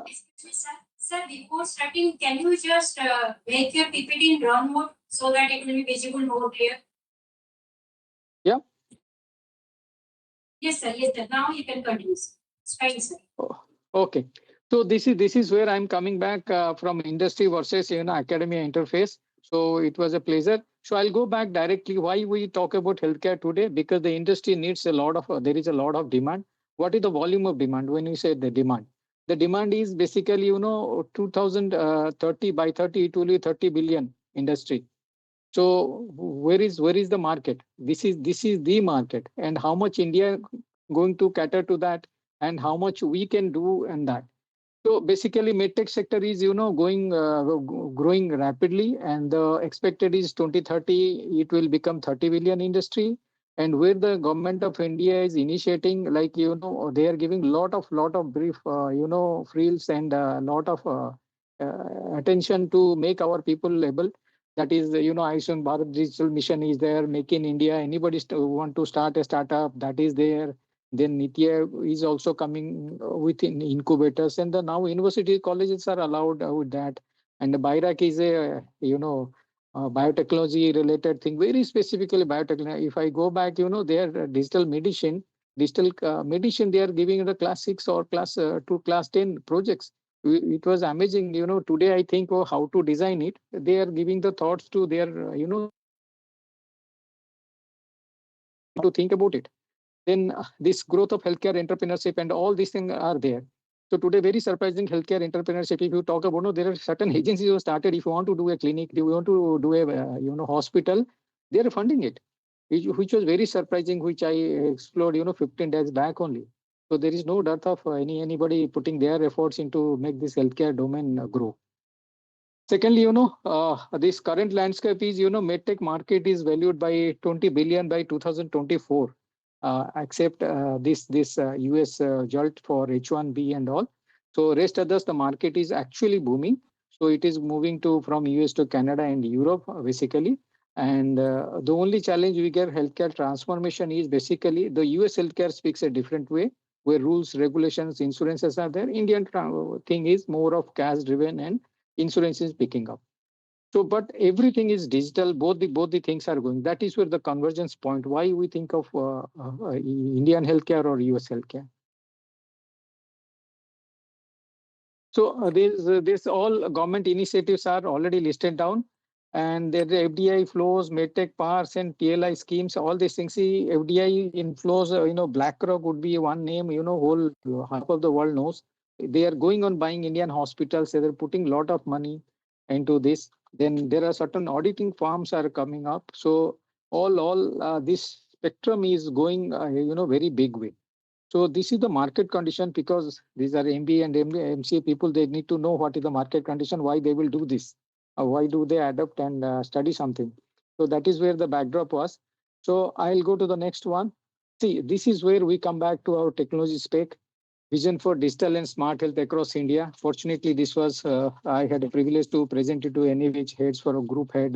Excuse me, sir. Sir, before starting, can you just make your PPT in drawn mode so that it will be visible more clear? Yeah. Yes, sir. Yes, sir. Now you can continue. It's fine, sir. Oh, okay. So this is where I'm coming back from industry versus academia interface. So it was a pleasure. So I'll go back directly. Why we talk about healthcare today? Because the industry needs a lot of there is a lot of demand. What is the volume of demand? When we say the demand is basically 2030 by 30 it will be 30 billion industry. So where is the market? This is the market, and how much India going to cater to that, and how much we can do in that. So basically, medtech sector is going growing rapidly, and the expected is 2030 it will become 30 billion industry. And where the government of India is initiating, like they are giving lot of brief frills and lot of attention to make our people able. That is, Ayushman Bharat Digital Mission is there. Make in India. Anybody want to start a startup, that is there. Then Nitya is also coming with incubators, and the now university colleges are allowed with that. And the BIRAC is a biotechnology related thing, very specifically biotechnology. If I go back, their digital medicine, they are giving the class 6 or class to class 10 projects. It was amazing. Today I think how to design it. They are giving the thoughts to their to think about it. Then this growth of healthcare entrepreneurship and all these things are there. So today, very surprising healthcare entrepreneurship. If you talk about, there are certain agencies who started. If you want to do a clinic, if you want to do a hospital, they are funding it, which was very surprising. Which I explored 15 days back only. So there is no dearth of anybody putting their efforts into make this healthcare domain grow. Secondly, this current landscape is, medtech market is valued by 20 billion by 2024, except this US jolt for H1B and all. So rest others, the market is actually booming. So it is moving to from US to Canada and Europe, basically. And the only challenge we get healthcare transformation is basically the US healthcare speaks a different way, where rules, regulations, insurances are there. Indian thing is more of cash driven, and insurance is picking up. So, but everything is digital. Both the things are going. That is where the convergence point. Why we think of Indian healthcare or US healthcare. So this all government initiatives are already listed down, and there the FDI flows, MedTech powers, and TLI schemes. All these things. See, FDI inflows. BlackRock would be one name. Whole half of the world knows. They are going on buying Indian hospitals. They're putting a lot of money into this. Then there are certain auditing firms are coming up. So all this spectrum is going very big way. So this is the market condition, because these are MBA and MCA people. They need to know what is the market condition, why they will do this, why do they adapt and study something. So that is where the backdrop was. So I'll go to the next one. See, this is where we come back to our technology spec. Vision for digital and smart health across India. Fortunately, this was I had a privilege to present it to NAVH heads for a group head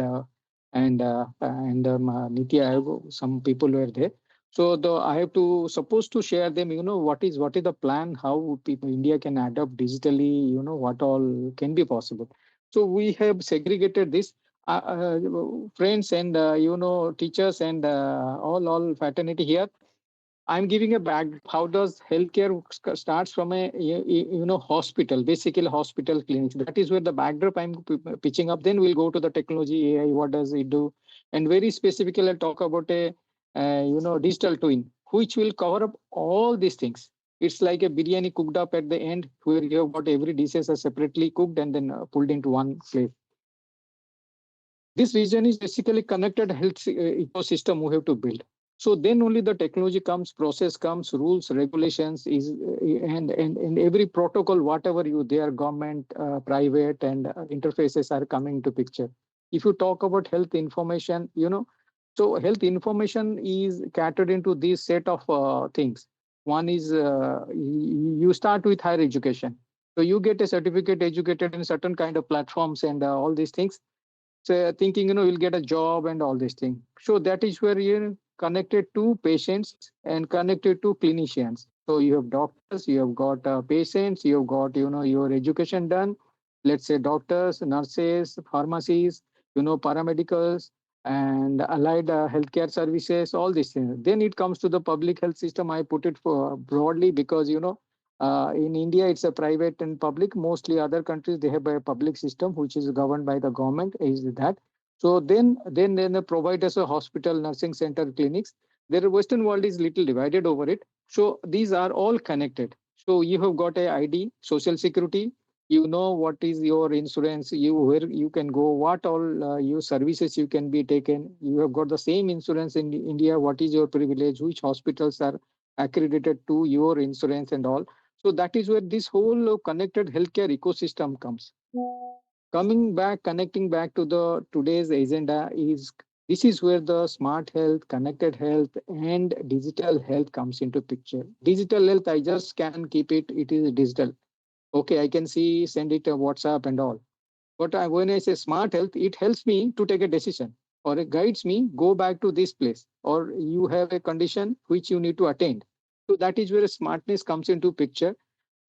and Niti Aayog. Some people were there. So I have to supposed to share them. What is the plan? How people India can adapt digitally? What all can be possible. So we have segregated this. Friends and teachers and all fraternity here. I'm giving a back. How does healthcare starts from a hospital, basically hospital clinics. That is where the backdrop I'm pitching up. Then we'll go to the technology AI. What does it do? And very specifically, I'll talk about a digital twin, which will cover up all these things. It's like a biryani cooked up at the end, where you have got every dishes are separately cooked and then pulled into one plate. This region is basically connected health ecosystem we have to build. So then only the technology comes, process comes, rules, regulations is and every protocol, whatever their government, private, and interfaces are coming to picture. If you talk about health information, so health information is catered into this set of things. One is you start with higher education. So you get a certificate educated in certain kind of platforms and all these things. So thinking, you'll get a job and all these things. So that is where you're connected to patients and connected to clinicians. So you have doctors, you have got patients, you have got your education done. Let's say doctors, nurses, pharmacies, paramedicals, and allied healthcare services. All these things. Then it comes to the public health system. I put it for broadly because in India it's a private and public. Mostly other countries they have a public system which is governed by the government. Is that? So then the providers of hospital, nursing center, clinics. Their Western world is little divided over it, so these are all connected. So you have got a ID, social security. You know what is your insurance. You where you can go. What all your services you can be taken. You have got the same insurance in India. What is your privilege? Which hospitals are accredited to your insurance and all. So that is where this whole connected healthcare ecosystem comes. Coming back, connecting back to the today's agenda is this is where the smart health, connected health, and digital health comes into picture. Digital health, I just can keep it. It is digital. Okay, I can see, send it a WhatsApp and all. But when I say smart health, it helps me to take a decision or it guides me, go back to this place, or you have a condition which you need to attend. So that is where smartness comes into picture.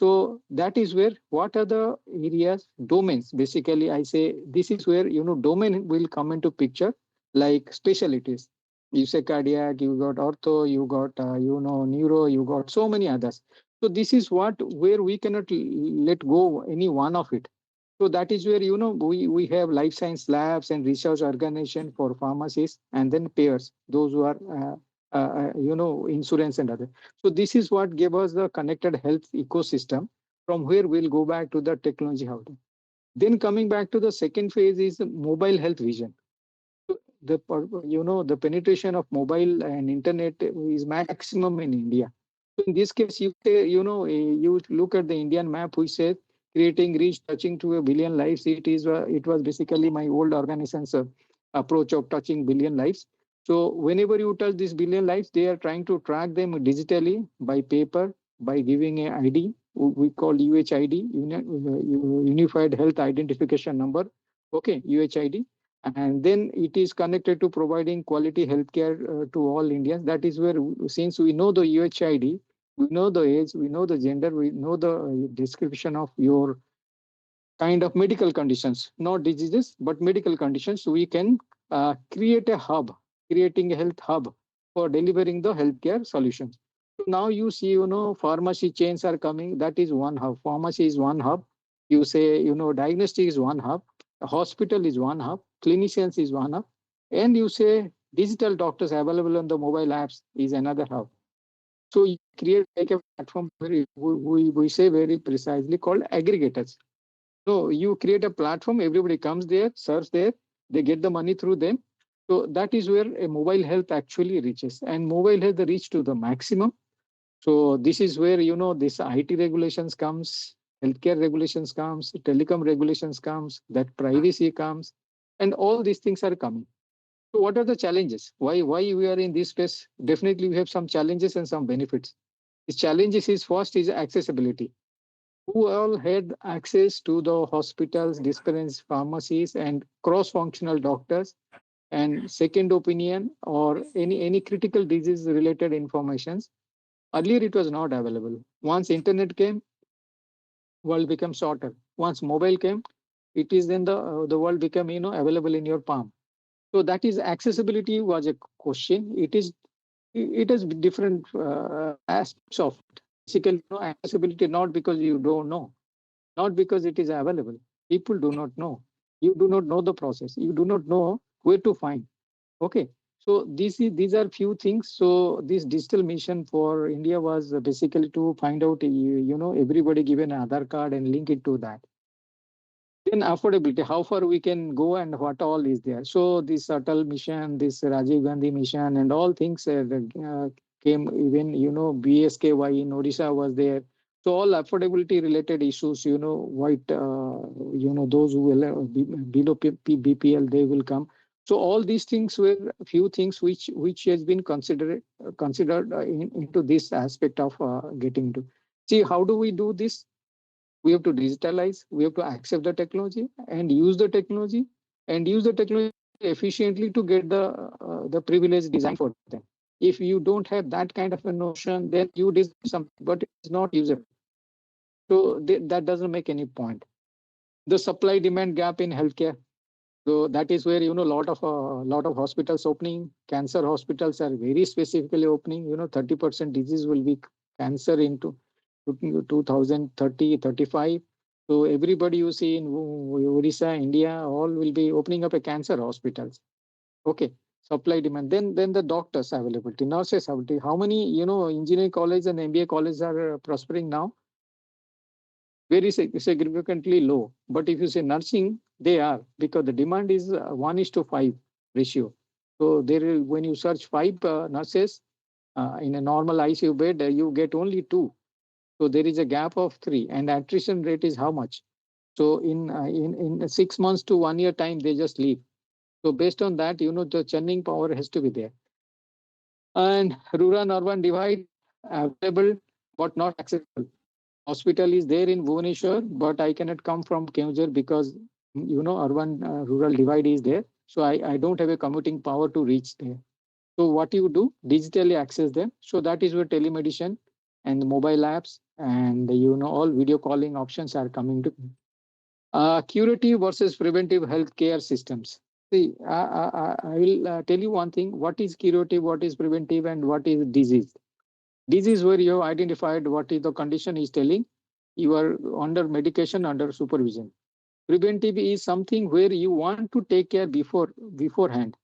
So that is where what are the areas, domains? Basically, I say this is where domain will come into picture, like specialties. You say cardiac, you got ortho, you got neuro, you got so many others. So this is what where we cannot let go any one of it. So that is where we have life science labs and research organization for pharmacies and then payers, those who are insurance and other. So this is what gave us the connected health ecosystem from where we'll go back to the technology how to. Then coming back to the second phase is mobile health vision. The penetration of mobile and internet is maximum in India. So in this case, you look at the Indian map, which says creating reach touching to a billion lives. It was basically my old organization's approach of touching billion lives. So whenever you touch these billion lives, they are trying to track them digitally by paper by giving a ID. We call UHID, Unified Health Identification Number. Okay, UHID, and then it is connected to providing quality healthcare to all Indians. That is where, since we know the UHID, we know the age, we know the gender, we know the description of your kind of medical conditions, not diseases, but medical conditions. We can create a hub, creating a health hub for delivering the healthcare solutions. So now you see, pharmacy chains are coming. That is one hub. Pharmacy is one hub. You say, diagnostic is one hub. A hospital is one hub. Clinicians is one hub. And you say digital doctors available on the mobile apps is another hub. So you create like a platform very we say very precisely called aggregators. So you create a platform, everybody comes there, serves there, they get the money through them. So that is where a mobile health actually reaches, and mobile health reach to the maximum. So this is where this IT regulations comes, healthcare regulations comes, telecom regulations comes, that privacy comes, and all these things are coming. So what are the challenges? Why we are in this space? Definitely we have some challenges and some benefits. The challenges is first is accessibility, who all had access to the hospitals, dispensaries, pharmacies, and cross-functional doctors, and second opinion or any critical disease related informations. Earlier, it was not available. Once internet came, world became shorter. Once mobile came, it is then the world became available in your palm. So that is accessibility was a question. It is different aspects of it. Basically, accessibility not because you don't know, not because it is available. People do not know. You do not know the process. You do not know where to find. Okay. So these are few things. So this digital mission for India was basically to find out, everybody given an Aadhaar card and link it to that. Then affordability, how far we can go and what all is there. So this Atal mission, this Rajiv Gandhi mission, and all things came. Even BSKY in Odisha was there. So all affordability related issues, white, those who will below BPL, they will come. So all these things were a few things which has been considered into this aspect of getting to. See, how do we do this? We have to digitalize, we have to accept the technology and use the technology efficiently to get the privilege design for them. If you don't have that kind of a notion, then you design something, but it's not usable. So that doesn't make any point. The supply demand gap in healthcare. So that is where lot of hospitals opening. Cancer hospitals are very specifically opening. 30% disease will be cancer into 2030, 35. So everybody you see in Orissa, India, all will be opening up a cancer hospitals. Okay, supply demand. Then the doctors availability, nurses availability. How many engineering college and MBA colleges are prospering now? Very significantly low. But if you say nursing, they are, because the demand is 1:5 ratio. So there is, when you search five nurses in a normal ICU bed, you get only two. So there is a gap of three, and attrition rate is how much? So in 6 months to 1 year time, they just leave. So based on that, the churning power has to be there. And rural urban divide available but not accessible. Hospital is there in Bhubaneswar, but I cannot come from Keonjhar because urban rural divide is there. So I don't have a commuting power to reach there. So what you do, digitally access them. So that is where telemedicine and mobile apps and all video calling options are coming to. Curative versus preventive healthcare systems. See, I will tell you one thing: what is curative, what is preventive, and what is disease. Disease where you have identified what is the condition is telling, you are under medication, under supervision. Preventive is something where you want to take care beforehand.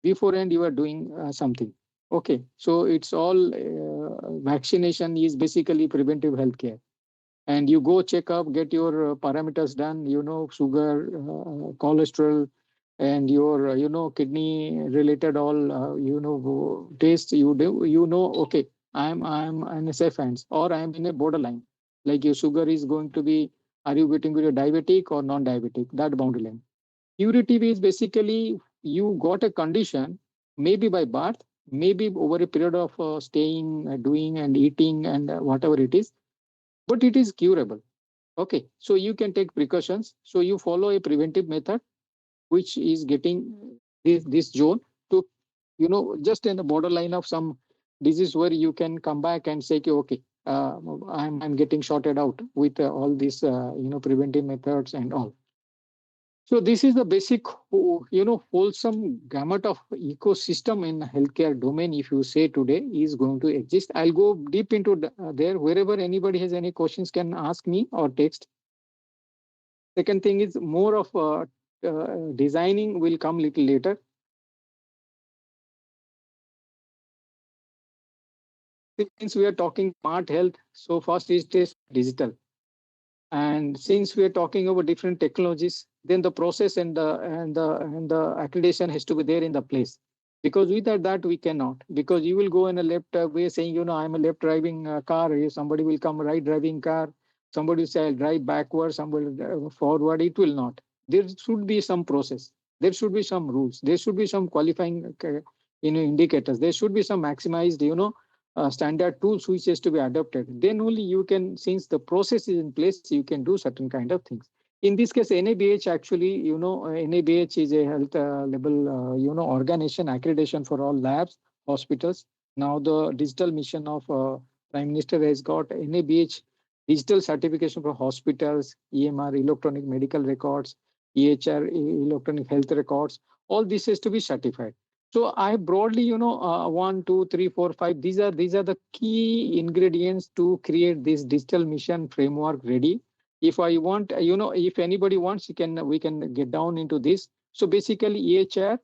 Beforehand, you are doing something. Okay, so it's all vaccination is basically preventive healthcare. And you go check up, get your parameters done, sugar, cholesterol, and your kidney related all tests you do, okay, I'm in a safe hands, or I'm in a borderline, like your sugar is going to be, are you getting to a diabetic or non-diabetic, that boundary line. Curative is basically you got a condition, maybe by birth, maybe over a period of staying, doing and eating and whatever it is, but it is curable. Okay, so you can take precautions. So you follow a preventive method, which is getting this zone to, just in the borderline of some disease where you can come back and say, okay, I'm getting sorted out with all these, preventive methods and all. So this is the basic, wholesome gamut of ecosystem in healthcare domain. If you say today is going to exist, I'll go deep into there. Wherever anybody has any questions, can ask me or text. Second thing is more of designing will come little later. Since we are talking smart health, so first is digital. And since we are talking about different technologies, then the process and the accreditation has to be there in the place. Because without that we cannot. Because you will go in a left way saying, I'm a left driving car. Somebody will come right driving car. Somebody will say I'll drive backward. Somebody will drive forward. It will not. There should be some process. There should be some rules. There should be some qualifying indicators. There should be some maximized standard tools which has to be adopted. Then only you can, since the process is in place, you can do certain kind of things. In this case, NABH actually, NABH is a health level, organization accreditation for all labs, hospitals. Now the digital mission of Prime Minister has got NABH digital certification for hospitals, EMR, electronic medical records, EHR, electronic health records. All this has to be certified. So I broadly, 1, 2, 3, 4, 5. These are the key ingredients to create this digital mission framework ready. If I want, if anybody wants, we can get down into this. So basically, EHR,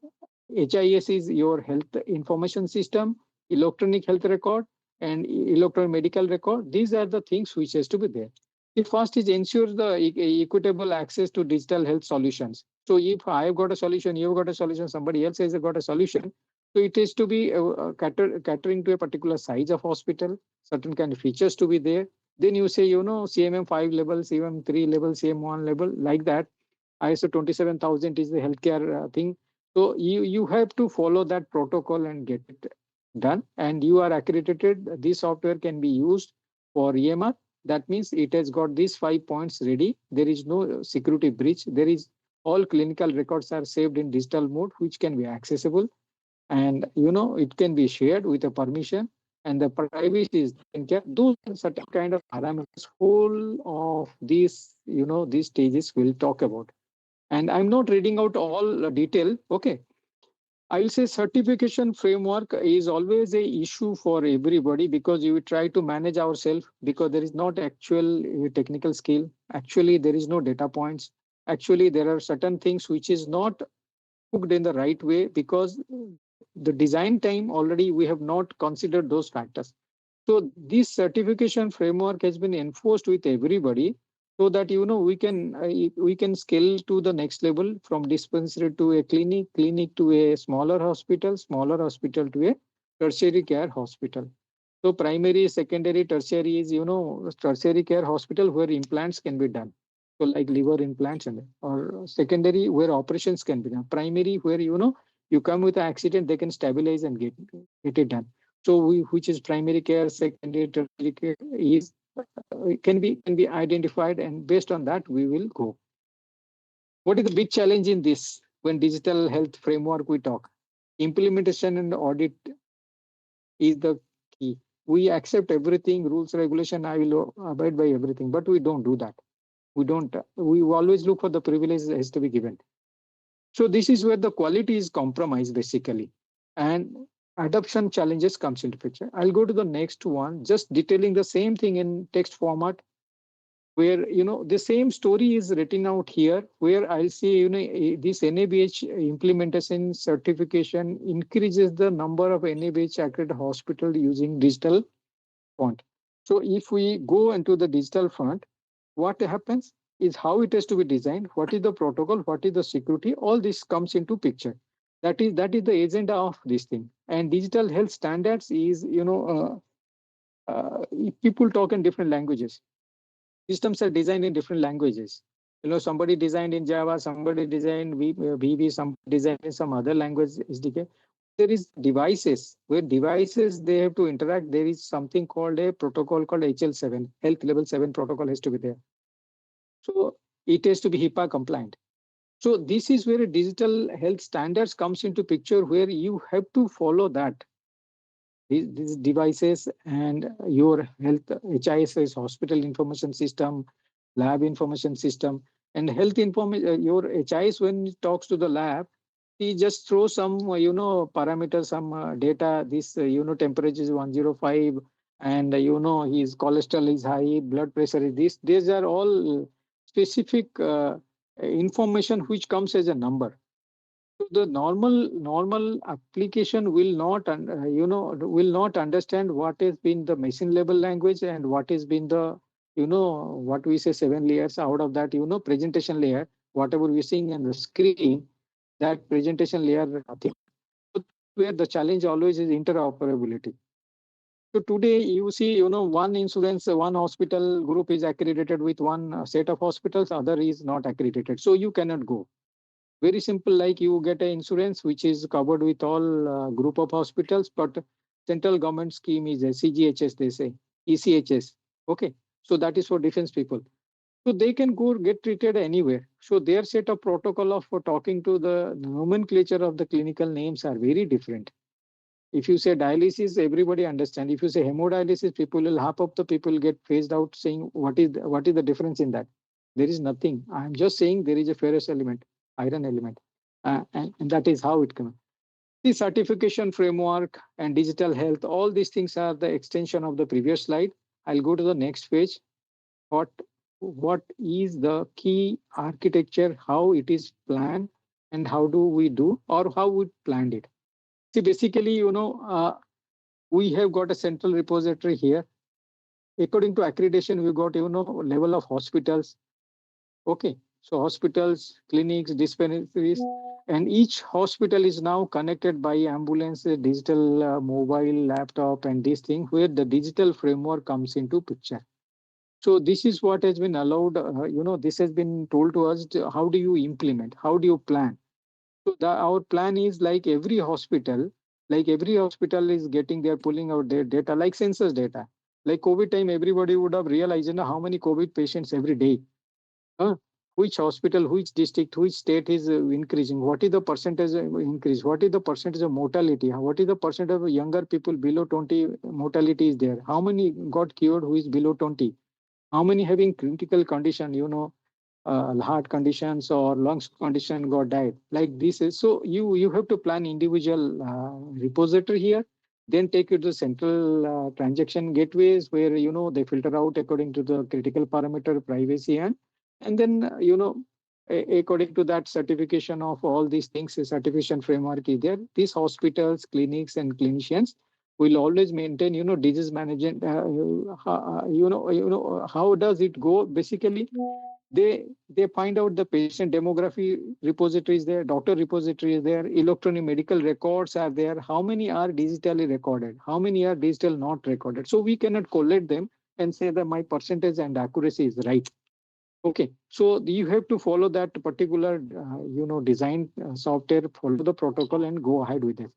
HIS is your health information system, electronic health record, and electronic medical record. These are the things which has to be there. The first is ensure the equitable access to digital health solutions. So if I have got a solution, you've got a solution, somebody else has got a solution. So it is to be catering to a particular size of hospital, certain kind of features to be there. Then you say, CMM 5 level, CMM 3 level, CM1 level, like that. ISO 27000 is the healthcare thing. So you have to follow that protocol and get it done. And you are accredited. This software can be used for EMR. That means it has got these 5 points ready. There is no security breach. There is all clinical records are saved in digital mode, which can be accessible. and it can be shared with a permission, and the privacy is taken care. Those are certain kind of parameters whole of these these stages we'll talk about. And I'm not reading out all detail. Okay, I'll say certification framework is always a issue for everybody, because you try to manage ourselves, because there is not actual technical skill. Actually, there is no data points. Actually, there are certain things which is not cooked in the right way, because the design time already we have not considered those factors. So this certification framework has been enforced with everybody, so that we can scale to the next level, from dispensary to a clinic, clinic to a smaller hospital to a tertiary care hospital. So primary, secondary, tertiary is tertiary care hospital where implants can be done. So like liver implants, and or secondary where operations can be done. Primary where you come with an accident, they can stabilize and get it done. So which is primary care, secondary, tertiary care is can be identified, and based on that we will go. What is the big challenge in this when digital health framework we talk? Implementation and audit is the key. We accept everything, rules, regulation. I will abide by everything, but we don't do that. We don't. We always look for the privilege that has to be given. So this is where the quality is compromised basically, and adoption challenges comes into picture. I'll go to the next one, just detailing the same thing in text format, where the same story is written out here, where I'll see this NABH implementation certification increases the number of NABH accredited hospital using digital font. So if we go into the digital font, what happens is how it has to be designed, what is the protocol, what is the security, all this comes into picture. That is the agenda of this thing. And digital health standards is people talk in different languages. Systems are designed in different languages. Somebody designed in Java, somebody designed VB, some designed in some other language SDK. There is devices, where devices they have to interact. There is something called a protocol called HL7, health level 7 protocol has to be there. So it has to be HIPAA compliant. So this is where a digital health standards comes into picture, where you have to follow that. These devices and your health HIS, hospital information system, lab information system, and health information. Your HIS, when it talks to the lab, he just throws some parameters, some data. This temperature is 105, and his cholesterol is high, blood pressure is this. These are all specific information which comes as a number. So the normal application will not will not understand what has been the machine level language, and what has been the what we say 7 layers. Out of that, presentation layer, whatever we're seeing on the screen, that presentation layer, nothing. So where the challenge always is interoperability. So today you see, one insurance, one hospital group is accredited with one set of hospitals, other is not accredited. So you cannot go. Very simple, like you get an insurance which is covered with all group of hospitals, but central government scheme is a CGHS, they say, ECHS. Okay, so that is for defense people. So they can go get treated anywhere. So their set of protocol of for talking to the nomenclature of the clinical names are very different. If you say dialysis, everybody understand. If you say hemodialysis, people will half of the people get phased out, saying what is the difference in that? There is nothing. I am just saying there is a ferrous element, iron element, and that is how it comes. The certification framework and digital health, all these things are the extension of the previous slide. I'll go to the next page. What what is the key architecture? How it is planned, and how do we do, or how we planned it? See, basically, we have got a central repository here. According to accreditation, we got level of hospitals. Okay, so hospitals, clinics, dispensaries, and each hospital is now connected by ambulance, digital, mobile, laptop, and this thing where the digital framework comes into picture. So this is what has been allowed. This has been told to us. How do you implement? How do you plan? So our plan is like every hospital is getting, they're pulling out their data, like census data. Like COVID time, everybody would have realized how many COVID patients every day. Huh? which hospital, which district, which state is increasing, what is the percentage increase, what is the percentage of mortality, what is the percentage of younger people below 20 mortality is there, how many got cured who is below 20, how many having critical condition, heart conditions or lungs condition got died, like this is. So you have to plan individual repository here, then take it to central transaction gateways where they filter out according to the critical parameter privacy, and then according to that certification of all these things, a certification framework is there. These hospitals, clinics, and clinicians will always maintain disease management. How does it go basically? They find out the patient demography repository is there, doctor repository is there, electronic medical records are there, how many are digitally recorded, how many are digital not recorded. So we cannot collate them and say that my percentage and accuracy is right. Okay, so you have to follow that particular design software, follow the protocol and go ahead with it.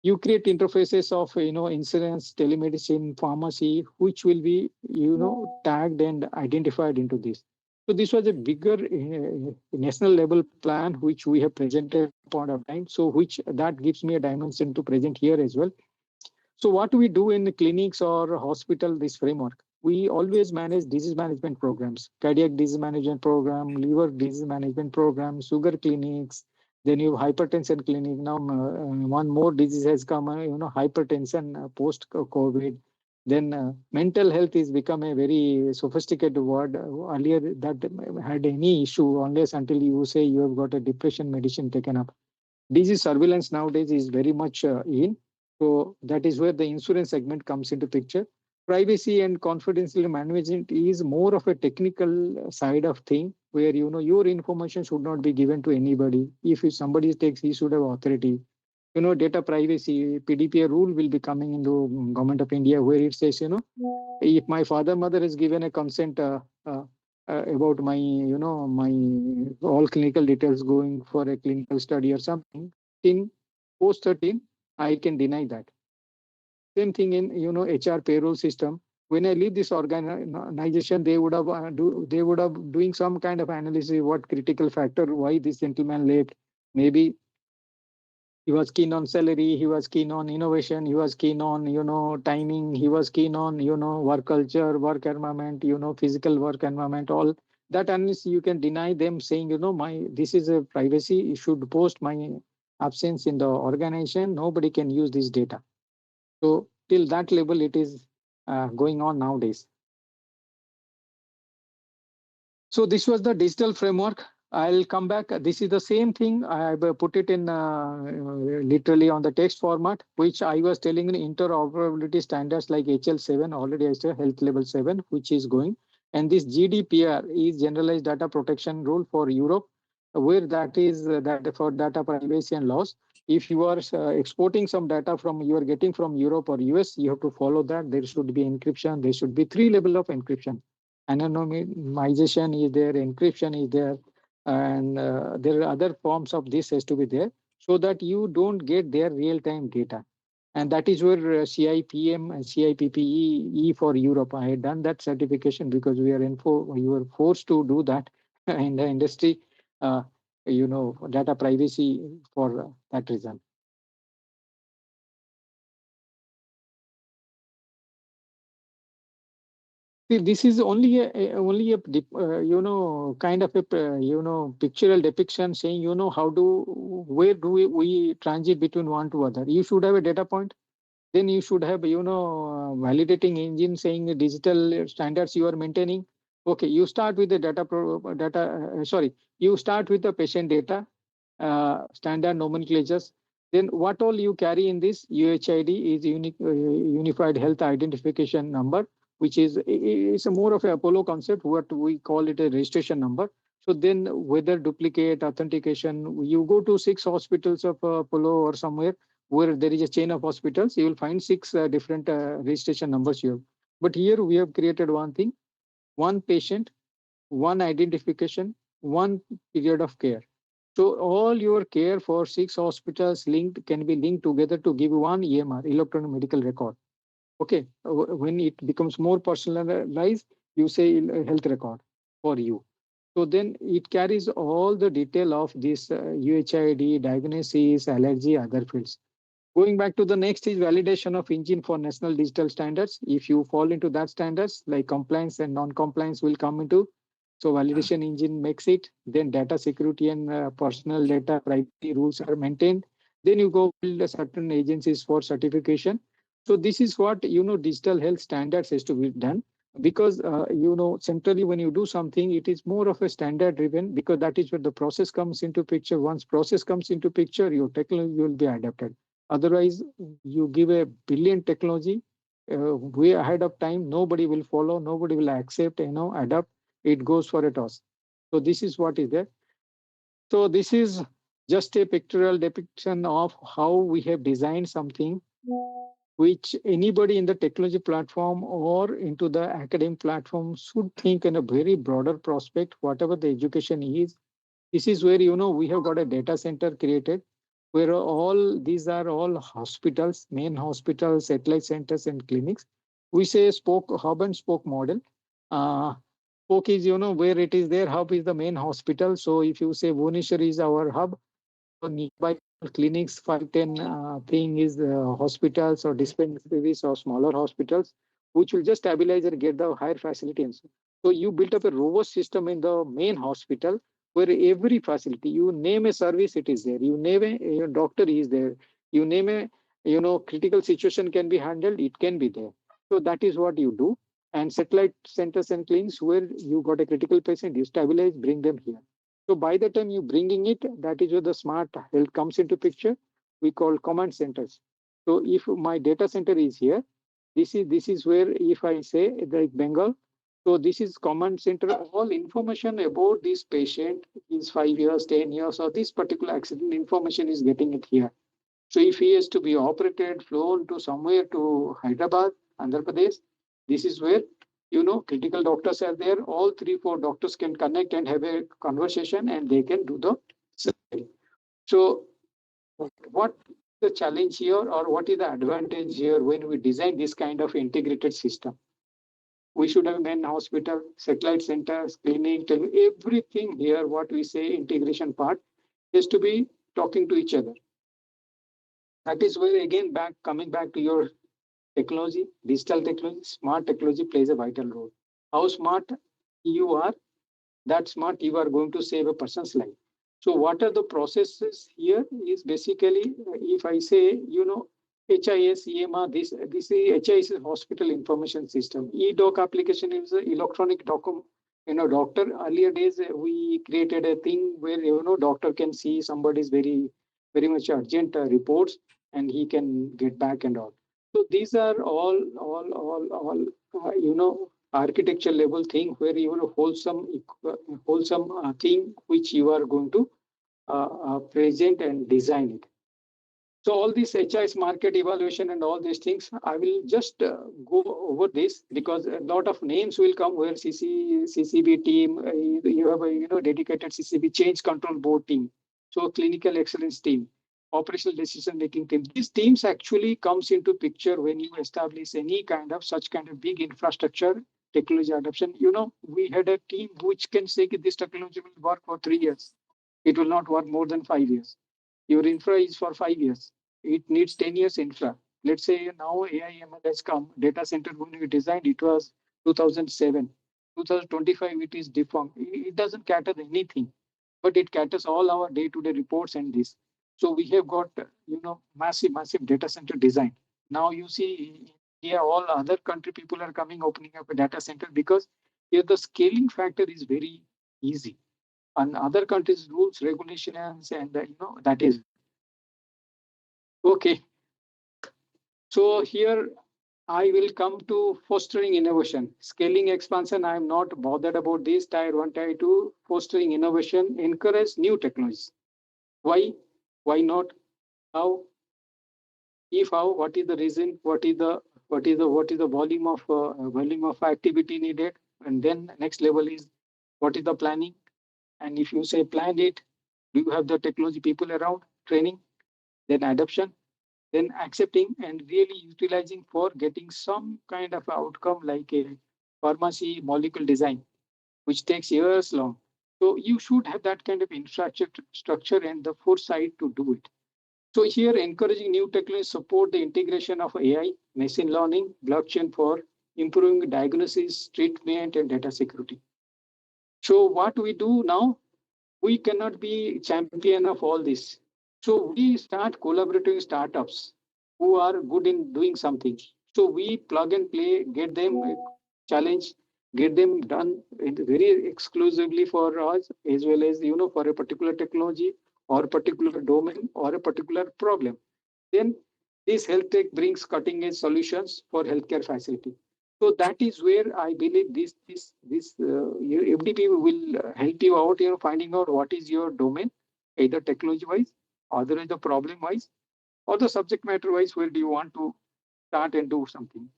You create interfaces of insurance, telemedicine, pharmacy, which will be tagged and identified into this. So this was a bigger national level plan which we have presented at a point of time, so which that gives me a dimension to present here as well. So what we do in the clinics or hospital, this framework, we always manage disease management programs, cardiac disease management program, liver disease management program, sugar clinics. Then you have hypertension clinic. Now one more disease has come, hypertension post COVID. Then mental health is become a very sophisticated word. Earlier that had any issue unless until you say you have got a depression medicine taken up. Disease surveillance nowadays is very much in. So that is where the insurance segment comes into picture. Privacy and confidential management is more of a technical side of thing where your information should not be given to anybody. If somebody takes, he should have authority. Data privacy PDPA rule will be coming into government of India where it says if my father mother has given a consent about my my all clinical details going for a clinical study or something in post 13 I can deny that. Same thing in HR payroll system. When I leave this organization, they would have they would have doing some kind of analysis what critical factor why this gentleman left. Maybe he was keen on salary, he was keen on innovation, he was keen on timing, he was keen on work culture, work environment, physical work environment, all that. Unless you can deny them saying my this is a privacy, you should post my absence in the organization, nobody can use this data. So till that level it is going on nowadays. So this was the digital framework. I'll come back. This is the same thing. I have put it in literally on the text format, which I was telling in interoperability standards like HL7, already I said health level 7, which is going. And this GDPR is generalized data protection rule for Europe, where that is that for data privacy and laws. If you are exporting some data from you are getting from Europe or US, you have to follow that. There should be encryption. There should be 3 levels of encryption. Anonymization is there, encryption is there, and there are other forms of this has to be there so that you don't get their real-time data. And that is where CIPM and CIPPE for Europe. I had done that certification because we were forced to do that in the industry, data privacy for that reason. See, this is only only a kind of a pictorial depiction saying how do where do we transit between one to other. You should have a data point. Then you should have validating engine saying the digital standards you are maintaining. Okay, you start with the you start with the patient data, standard nomenclatures. Then what all you carry in this UHID is unified health identification number, which is a more of a Apollo concept. What we call it a registration number. So then whether duplicate authentication, you go to 6 hospitals of Apollo or somewhere where there is a chain of hospitals, you will find 6 different registration numbers here. But here we have created one thing, one patient, one identification, one period of care. So all your care for 6 hospitals linked can be linked together to give one EMR, electronic medical record. Okay, when it becomes more personalized, you say health record for you. So then it carries all the detail of this UHID, diagnosis, allergy, other fields. Going back to the next is validation of engine for national digital standards. If you fall into that standards, like compliance and non-compliance will come into. So validation engine makes it. Then data security and personal data privacy rules are maintained. Then you go build a certain agencies for certification. So this is what digital health standards has to be done, because centrally when you do something, it is more of a standard driven, because that is where the process comes into picture. Once process comes into picture, your technology will be adapted. Otherwise, you give a brilliant technology way ahead of time, nobody will follow, nobody will accept, adapt. It goes for a toss. So this is what is there. So this is just a pictorial depiction of how we have designed something which anybody in the technology platform or into the academic platform should think in a very broader prospect, whatever the education is. This is where we have got a data center created, where all these are all hospitals, main hospitals, satellite centers, and clinics. We say spoke hub and spoke model. Uh, Spoke is where it is there. Hub is the main hospital. So if you say Bhubaneswar is our hub, so nearby clinics, 5, 10 thing is hospitals or dispensaries or smaller hospitals, which will just stabilize and get the higher facility. And so you built up a robust system in the main hospital, where every facility, you name a service, it is there. You name a doctor is there. You name a critical situation can be handled, it can be there. So that is what you do. And satellite centers and clinics where you got a critical patient, you stabilize, bring them here. So by the time you bringing it, that is where the smart health comes into picture. We call command centers. So if my data center is here, this is where if I say like Bengal, so this is command center. All information about this patient is 5 years, 10 years, or this particular accident information is getting it here. So if he has to be operated, flown to somewhere to Hyderabad, Andhra Pradesh, this is where critical doctors are there. All 3, 4 doctors can connect and have a conversation, and they can do the surgery. So what the challenge here, or what is the advantage here when we design this kind of integrated system? We should have main hospital, satellite centers, clinic, everything here. What we say integration part is to be talking to each other. That is where again back coming back to your technology, digital technology, smart technology plays a vital role. How smart you are, that smart you are going to save a person's life. So what are the processes here is basically, if I say, HIS, EMR, this is HIS is hospital information system. E-doc application is electronic document. Doctor, earlier days, we created a thing where, doctor can see somebody's very, very much urgent reports, and he can get back and all. So these are all, architecture level thing where you wholesome thing which you are going to present and design it. So all this HIS market evaluation and all these things, I will just go over this, because a lot of names will come where CCB team, you have a dedicated CCB change control board team, so clinical excellence team, operational decision making team. These teams actually comes into picture when you establish any kind of such kind of big infrastructure technology adoption. We had a team which can say this technology will work for 3 years. It will not work more than 5 years. Your infra is for 5 years. It needs 10 years infra. Let's say now AI ML has come. Data center when we designed, it was 2007. 2025, it is defunct. It doesn't cater anything, but it caters all our day-to-day reports and this. So we have got, massive data center design. Now you see, here all other country people are coming, opening up a data center, because here the scaling factor is very easy. And other countries' rules, regulations, and that is okay. So here I will come to fostering innovation, scaling expansion. I am not bothered about this. Tier 1, Tier 2, fostering innovation, encourage new technologies. Why? Why not? How? If how? What is the reason? What is the volume of activity needed? And then next level is what is the planning? And if you say plan it, do you have the technology people around training? Then adoption, then accepting and really utilizing for getting some kind of outcome like a pharmacy molecule design, which takes years long. So you should have that kind of infrastructure structure and the foresight to do it. So here, encouraging new technologies support the integration of AI, machine learning, blockchain for improving diagnosis, treatment, and data security. So what we do now, we cannot be champion of all this. So we start collaborating with startups who are good in doing something. So we plug and play, get them a challenge, get them done very exclusively for us, as well as for a particular technology or a particular domain or a particular problem. Then this health tech brings cutting edge solutions for healthcare facility. So that is where I believe this FDP will help you out, finding out what is your domain, either technology wise, other the problem wise, or the subject matter wise. Where do you want to start and do something?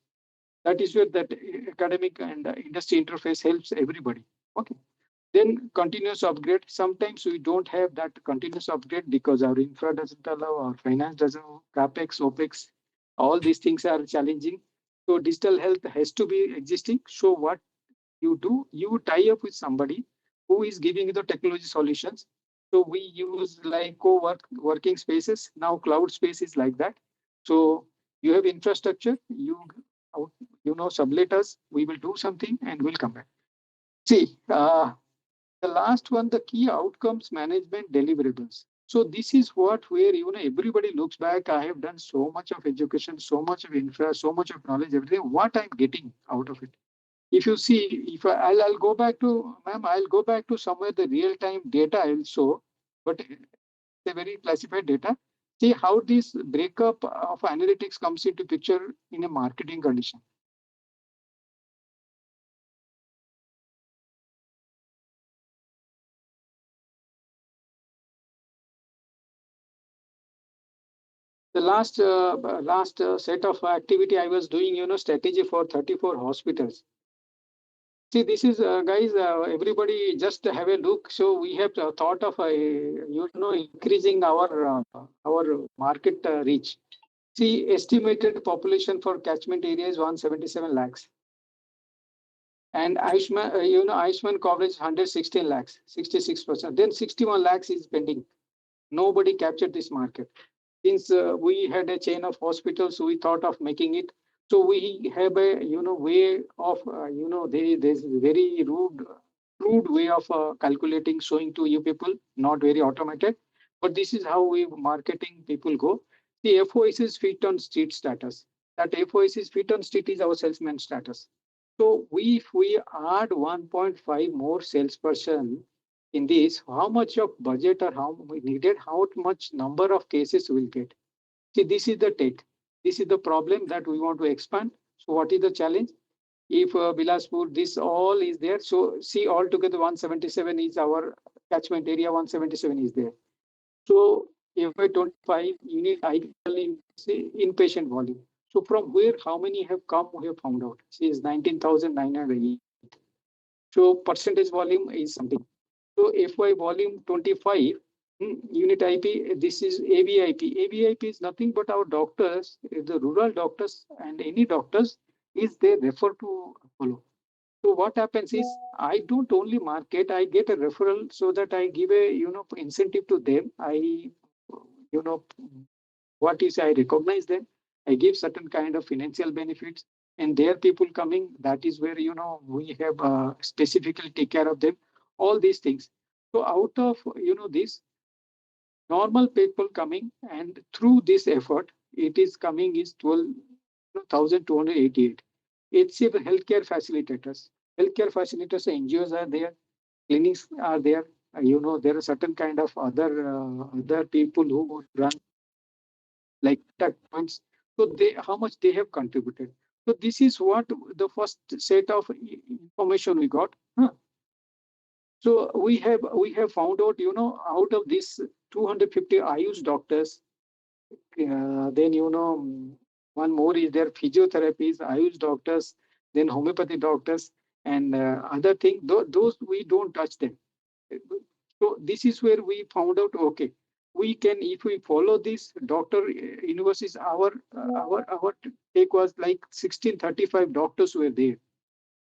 That is where that academic and industry interface helps everybody. Okay. Then continuous upgrade. Sometimes we don't have that continuous upgrade because our infra doesn't allow, our finance doesn't, capex, opex, all these things are challenging. So digital health has to be existing. So what you do, you tie up with somebody who is giving you the technology solutions. So we use like working spaces. Now cloud space is like that. So you have infrastructure, sublet us, we will do something and we'll come back. See, the last one, the key outcomes management deliverables. So this is what where everybody looks back. I have done so much of education, so much of infra, so much of knowledge, everything. What I'm getting out of it. If you see, if I'll go back to ma'am, I'll go back to somewhere the real time data I'll show, but it's a very classified data. See how this breakup of analytics comes into picture in a marketing condition. The last set of activity I was doing, strategy for 34 hospitals. See, this is guys. Everybody just have a look. So we have thought of increasing our market reach. See, estimated population for catchment area is 177 lakhs, and Ayushman coverage 116 lakhs, 66%. Then 61 lakhs is pending. Nobody captured this market. Since we had a chain of hospitals, we thought of making it. So we have a way of there's very rude way of calculating, showing to you people, not very automated. But this is how we marketing people go. The FOIC is feet on street status. That FOIC is feet on street is our salesman status. So if we add 1.5 more salesperson in this, how much of budget or how we needed, how much number of cases we'll get. See, this is the take. This is the problem that we want to expand. So what is the challenge? If Bilaspur, this all is there. So see, altogether 177 is our catchment area, 177 is there. So FY 25, you need ideally say inpatient volume. So from where, how many have come, we have found out. See, is 19,900. So percentage volume is something. So FY volume 25, unit IP, this is AVIP. AVIP is nothing but our doctors, the rural doctors and any doctors is they refer to Apollo. So what happens is I don't only market, I get a referral so that I give a incentive to them. I you know what is I recognize them. I give certain kind of financial benefits, and their people coming. That is where we have specifically take care of them. All these things. So out of this normal people coming, and through this effort, it is coming is 12,288. It's a healthcare facilitators. Healthcare facilitators, NGOs are there, clinics are there. There are certain kind of other people who run like touch points. So they how much they have contributed. So this is what the first set of information we got. So we have found out, out of this 250 Ayush doctors, then one more is there physiotherapies, Ayush doctors, then homeopathy doctors, and other thing. Those we don't touch them. So this is where we found out, okay, we can, if we follow this doctor universe, our take was like 1635 doctors were there.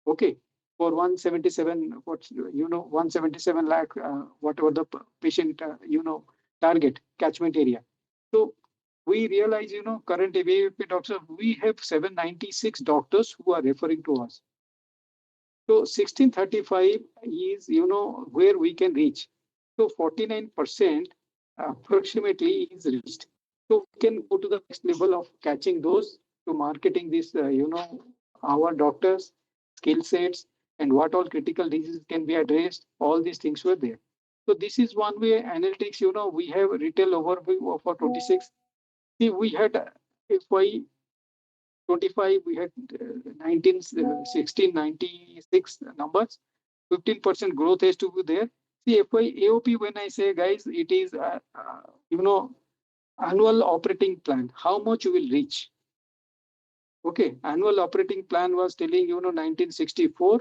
Okay. for 177, what's 177 lakh, whatever the patient target catchment area. So we realize, current AVP doctors, we have 796 doctors who are referring to us. So 1635 is, where we can reach. So 49% approximately is reached. So we can go to the next level of catching those to marketing this, our doctors, skill sets, and what all critical diseases can be addressed. All these things were there. So this is one way analytics, we have retail overview for 26. See, we had FY 25, we had 1696 numbers. 15% growth has to be there. See, FY AOP, when I say, guys, it is, annual operating plan, how much you will reach. Okay, annual operating plan was telling, 1964,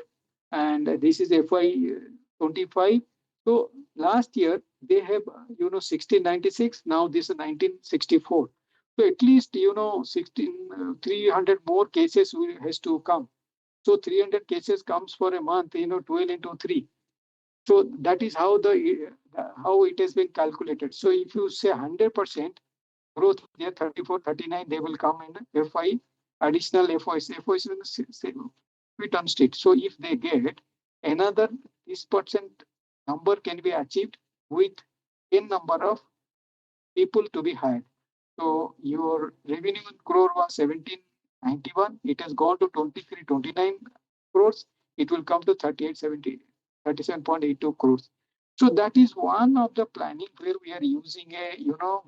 and this is FY 25. So last year they have, 1696. Now this is 1964. So at least, 300 more cases has to come. So 300 cases comes for a month, 12 into 3. So that is how it has been calculated. So if you say 100%, growth there 34, 39, they will come in FI, additional FOS. FOS is fit on state. So if they get another, this percent number can be achieved with n number of people to be hired. So your revenue in crore was 1791. It has gone to 2329 crores. It will come to 3870, 37.82 crores. So that is one of the planning where we are using a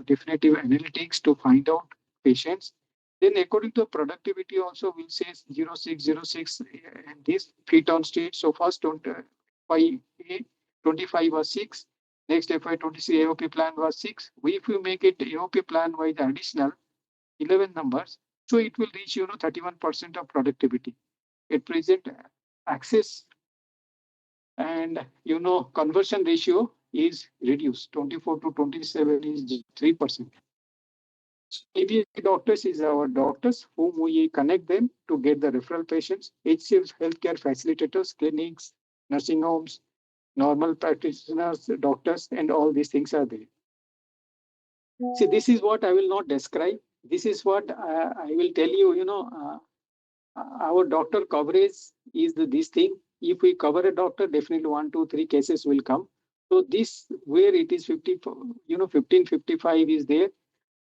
definitive analytics to find out patients. Then according to productivity also we'll say 0606 and this feet on street. So first don't 25 was 6. Next FY26 AOP plan was 6. If you make it AOP plan wise additional 11 numbers, so it will reach 31% of productivity. At present, access and conversion ratio is reduced. 24 to 27 is 3%. ABSC doctors is our doctors whom we connect them to get the referral patients. HCF healthcare facilitators, clinics, nursing homes, normal practitioners, doctors, and all these things are there. See, this is what I will not describe. This is what I will tell you. Our doctor coverage is this thing. If we cover a doctor, definitely 1, 2, 3 cases will come. So this where it is 50, 1555 is there.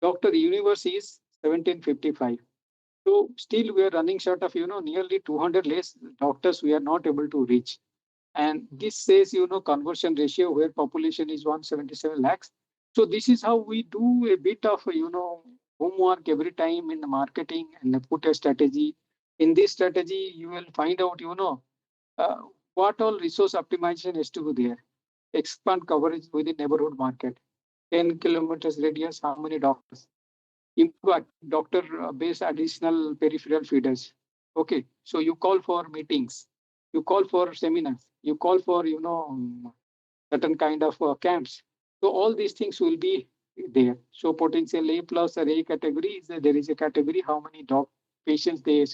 Doctor universe is 1755. So still we are running short of nearly 200 less doctors we are not able to reach. And this says, conversion ratio where population is 177 lakhs. So this is how we do a bit of, homework every time in the marketing and put a strategy. In this strategy, you will find out, uh, what all resource optimization has to be there. Expand coverage within neighborhood market. 10 kilometers radius, how many doctors? Improve doctor-based additional peripheral feeders. Okay, so you call for meetings, you call for seminars, you call for certain kind of camps. So all these things will be there. So potential A plus or A category is there is a category how many patients they have.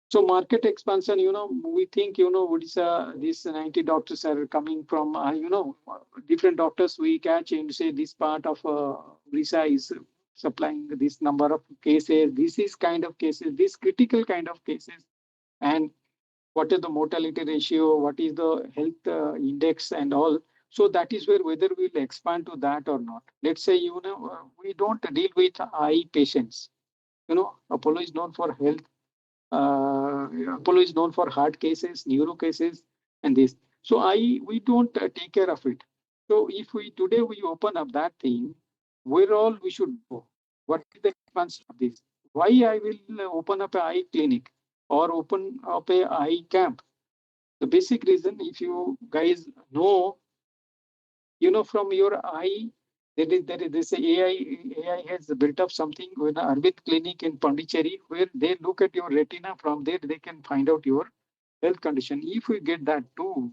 So market expansion, we think, Odisha, these 90 doctors are coming from, different doctors we catch and say this part of Odisha is supplying this number of cases. This is kind of cases, this critical kind of cases. And what is the mortality ratio? What is the health index and all? So that is where whether we'll expand to that or not. Let's say, we don't deal with eye patients. Apollo is known for health, Apollo is known for heart cases, neuro cases, and this. So we don't take care of it. So if we today we open up that thing, where all we should go? What is the expansion of this? Why I will open up a eye clinic or open up a eye camp? The basic reason, if you guys know, from your eye, there is this AI has built up something with an Arvind clinic in Pondicherry where they look at your retina. From there, they can find out your health condition. If we get that tool,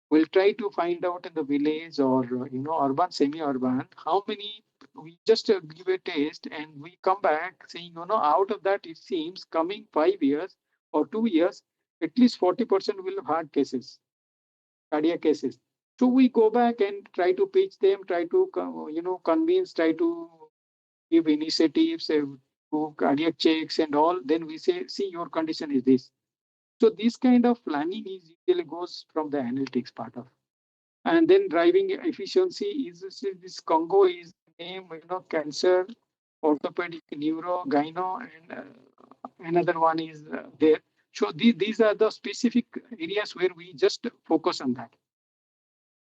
we'll try to find out in the village or urban, semi-urban, how many. We just give a test and we come back saying, out of that, it seems coming 5 years or 2 years, at least 40% will have heart cases, cardiac cases. So we go back and try to pitch them, try to convince, try to give initiatives, do cardiac checks and all. Then we say, see, your condition is this. So this kind of planning is usually goes from the analytics part of. And then driving efficiency is this Congo is name, cancer, orthopedic, neuro, gyno, and another one is there. So these are the specific areas where we just focus on that.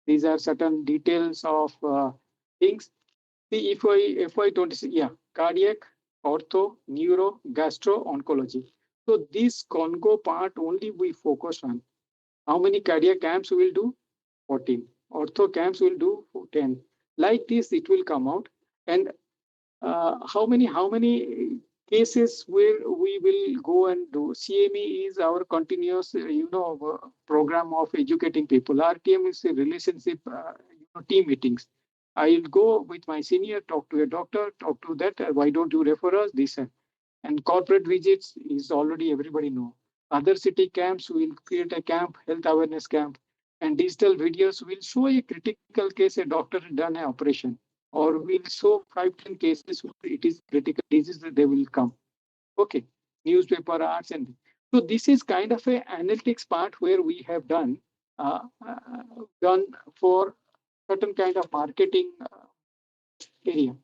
These are certain details of things. See, FY 26, yeah, cardiac, ortho, neuro, gastro, oncology. So this Congo part only we focus on. How many cardiac camps we will do? 14. Ortho camps will do 10. Like this, it will come out. And how many cases where we will go and do? CME is our continuous program of educating people. RTM is a relationship team meetings. I'll go with my senior, talk to a doctor, talk to that. Why don't you refer us this? And corporate visits is already everybody know. Other city camps will create a camp, health awareness camp, and digital videos will show a critical case a doctor had done an operation, or will show 5-10 cases where it is critical disease that they will come. Okay, newspaper arts and so this is kind of a analytics part where we have done for certain kind of marketing area.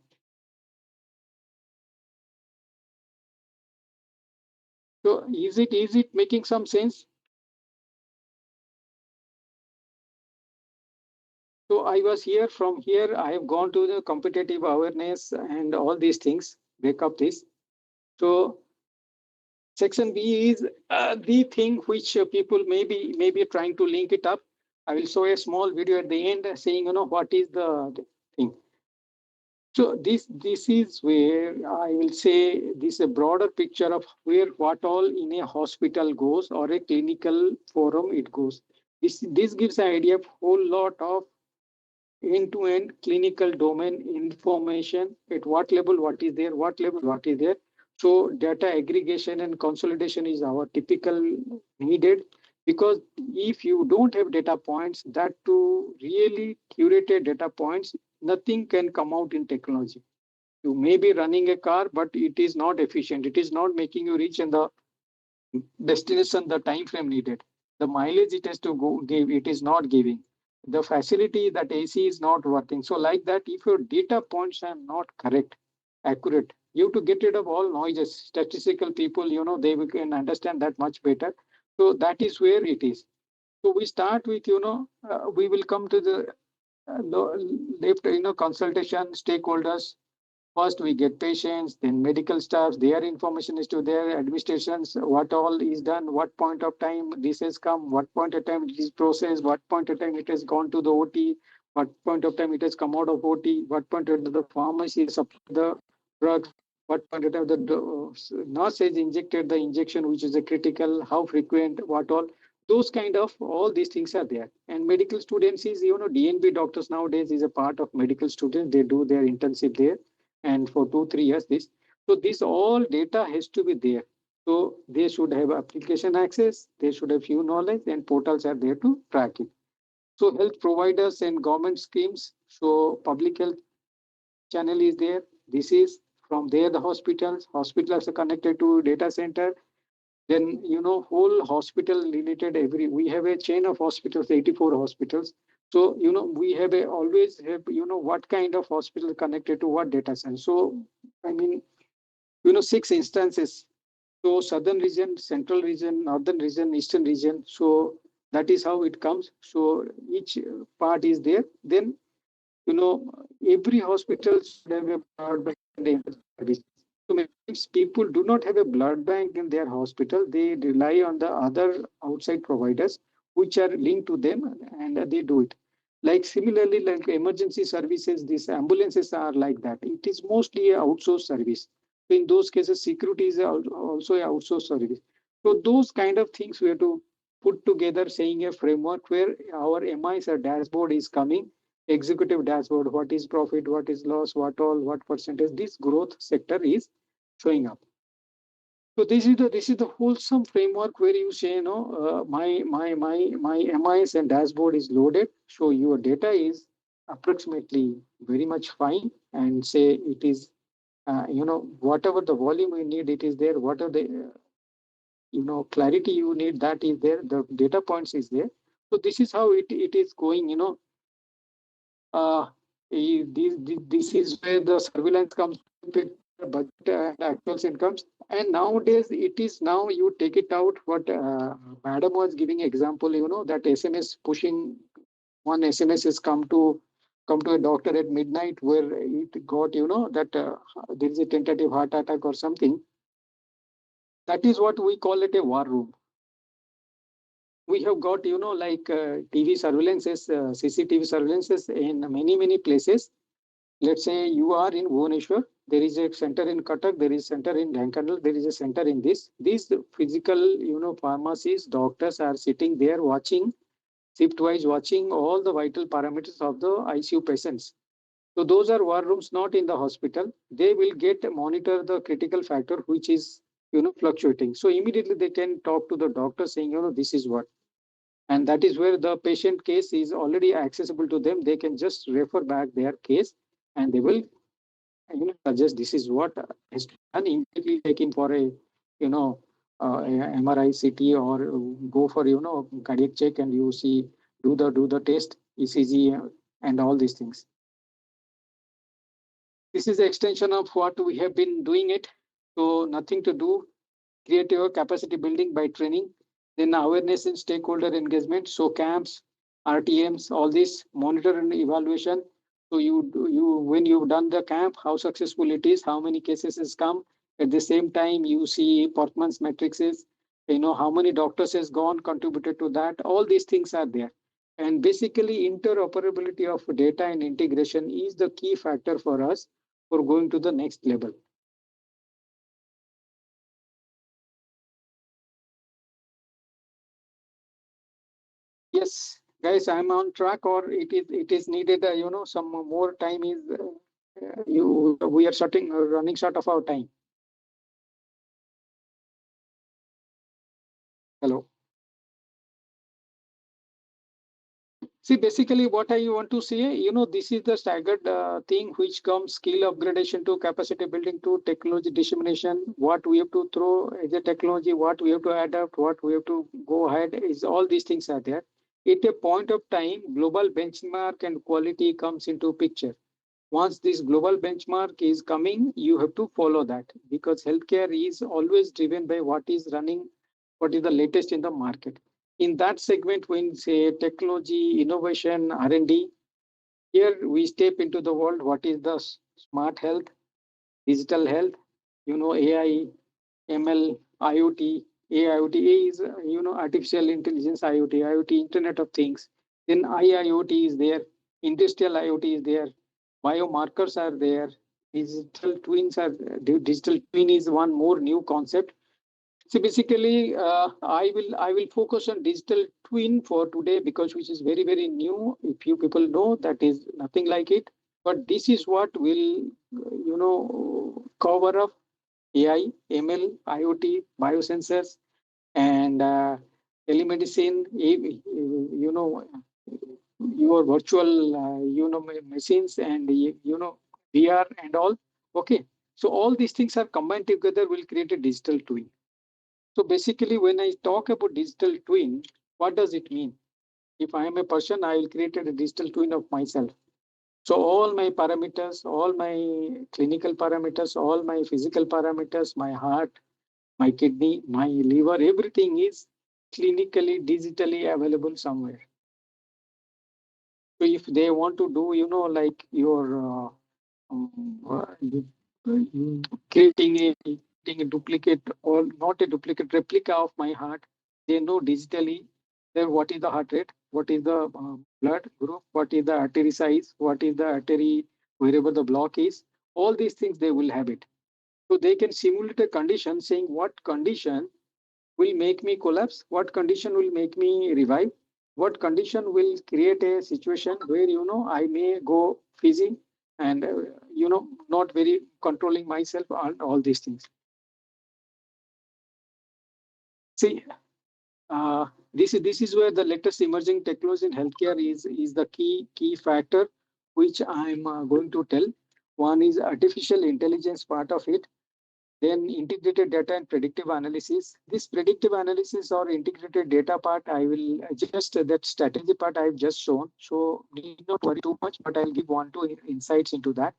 So is it making some sense? So I was here. From here, I have gone to the competitive awareness and all these things. Break up this. So section B is the thing which people maybe trying to link it up. I will show a small video at the end saying what is the thing. So this is where I will say this is a broader picture of where what all in a hospital goes or a clinical forum it goes. This gives an idea of whole lot of end-to-end clinical domain information at what level what is there, what level what is there. So data aggregation and consolidation is our typical needed, because if you don't have data points, that to really curated data points, nothing can come out in technology. You may be running a car, but it is not efficient. It is not making you reach in the destination the time frame needed. The mileage it has to go give, it is not giving. The facility that AC is not working. So like that, if your data points are not correct, accurate, you have to get rid of all noises. Statistical people, they can understand that much better. So that is where it is. So we start with, we will come to the left, consultation, stakeholders. First, we get patients, then medical staff, their information is to their administrations, what all is done, what point of time this has come, what point of time it is processed, what point of time it has gone to the OT, what point of time it has come out of OT, what point of time the pharmacy has supplied the drugs, what point of time the nurse has injected the injection, which is a critical, how frequent, what all. Those kind of all these things are there. And medical students is, DNB doctors nowadays is a part of medical students. They do their internship there and for 2-3 years this. So this all data has to be there. So they should have application access, they should have few knowledge, and portals are there to track it. So health providers and government schemes, so public health channel is there. This is from there the hospitals are connected to data center. Then whole hospital related every, we have a chain of hospitals, 84 hospitals. So we have a always have what kind of hospital connected to what data center. So I mean 6 instances. So southern region, central region, northern region, eastern region. So that is how it comes. So each part is there. Then you know, every hospital should have a blood bank in their service. So many times people do not have a blood bank in their hospital. They rely on the other outside providers which are linked to them, and they do it. Like similarly, like emergency services, these ambulances are like that. It is mostly a outsourced service. In those cases, security is also a outsourced service. So those kind of things we have to put together, saying a framework where our MIs or dashboard is coming, executive dashboard, what is profit, what is loss, what all, what percentage, this growth sector is showing up. So this is the wholesome framework where you say, my MIS and dashboard is loaded, so your data is approximately very much fine, and say it is, whatever the volume you need, it is there. Whatever the clarity you need, that is there. The data points is there. So this is how it is going. Uh, this is where the surveillance comes with the budget and actual incomes. And nowadays, it is now you take it out. What Madam was giving example, that SMS pushing, one SMS has come to a doctor at midnight where it got, that there is a tentative heart attack or something. That is what we call it a war room. We have got, like TV surveillances, CCTV surveillances in many places. Let's say you are in Bhubaneswar, there is a center in Cuttack, there is a center in Dhankanal, there is a center in this. These physical, pharmacies, doctors are sitting there watching, shift-wise watching all the vital parameters of the ICU patients. So those are war rooms, not in the hospital. They will get monitor the critical factor, which is, fluctuating. So immediately they can talk to the doctor saying, this is what. And that is where the patient case is already accessible to them. They can just refer back their case, and they will suggest this is what is done. Immediately take him for a MRI, CT, or go for cardiac check, and you see do the test, ECG, and all these things. This is the extension of what we have been doing it. So nothing to do. Create your capacity building by training, then awareness and stakeholder engagement. So camps, RTMs, all this monitor and evaluation. So you when you've done the camp, how successful it is, how many cases has come. At the same time, you see performance matrices. How many doctors has gone contributed to that. All these things are there. And basically, interoperability of data and integration is the key factor for us for going to the next level. Yes, guys, I'm on track, or it is needed. Some more time is you. We are running short of our time. Hello. See, basically, what I want to say, this is the staggered thing which comes skill upgradation to capacity building to technology dissemination. What we have to throw as a technology, what we have to adapt, what we have to go ahead is all these things are there. At a point of time, global benchmark and quality comes into picture. Once this global benchmark is coming, you have to follow that, because healthcare is always driven by what is running, what is the latest in the market. In that segment, when say technology, innovation, R&D, here we step into the world. What is the smart health, digital health, AI, ML, IoT. AIoT is, artificial intelligence, IoT, Internet of Things. Then IIoT is there, industrial IoT is there, biomarkers are there, digital twins are digital twin is one more new concept. So basically, I will focus on digital twin for today, because which is very very new. If you people know, that is nothing like it. But this is what will cover up AI, ML, IoT, biosensors, and telemedicine. Your virtual machines, and VR and all. Okay, so all these things are combined together will create a digital twin. So basically, when I talk about digital twin, what does it mean? If I am a person, I will create a digital twin of myself. So all my parameters, all my clinical parameters, all my physical parameters, my heart, my kidney, my liver, everything is clinically, digitally available somewhere. So if they want to do, like your creating a duplicate, or not a duplicate, replica of my heart, they know digitally then what is the heart rate, what is the blood group, what is the artery size, what is the artery, wherever the block is. All these things they will have it. So they can simulate a condition saying what condition will make me collapse, what condition will make me revive, what condition will create a situation where I may go fizzy, and not very controlling myself, and all these things. See, this is where the latest emerging technology in healthcare is the key factor, which I'm going to tell. One is artificial intelligence part of it, then integrated data and predictive analysis. This predictive analysis or integrated data part, I will just that strategy part I've just shown. So need not worry too much, but I'll give one two insights into that.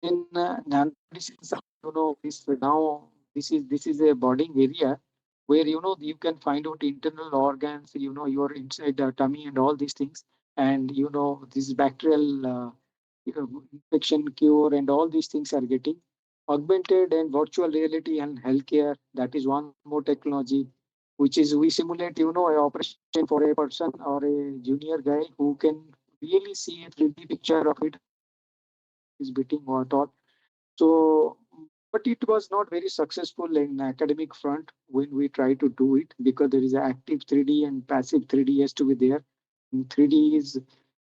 In nanoparticles, this now this is a budding area where you can find out internal organs, your inside the tummy and all these things, and this bacterial infection cure and all these things are getting augmented, and virtual reality and healthcare. That is one more technology, which is we simulate a operation for a person or a junior guy who can really see a 3D picture of it, how the is beating what all. So, but it was not very successful in academic front when we try to do it, because there is a active 3D and passive 3D has to be there. And 3D is,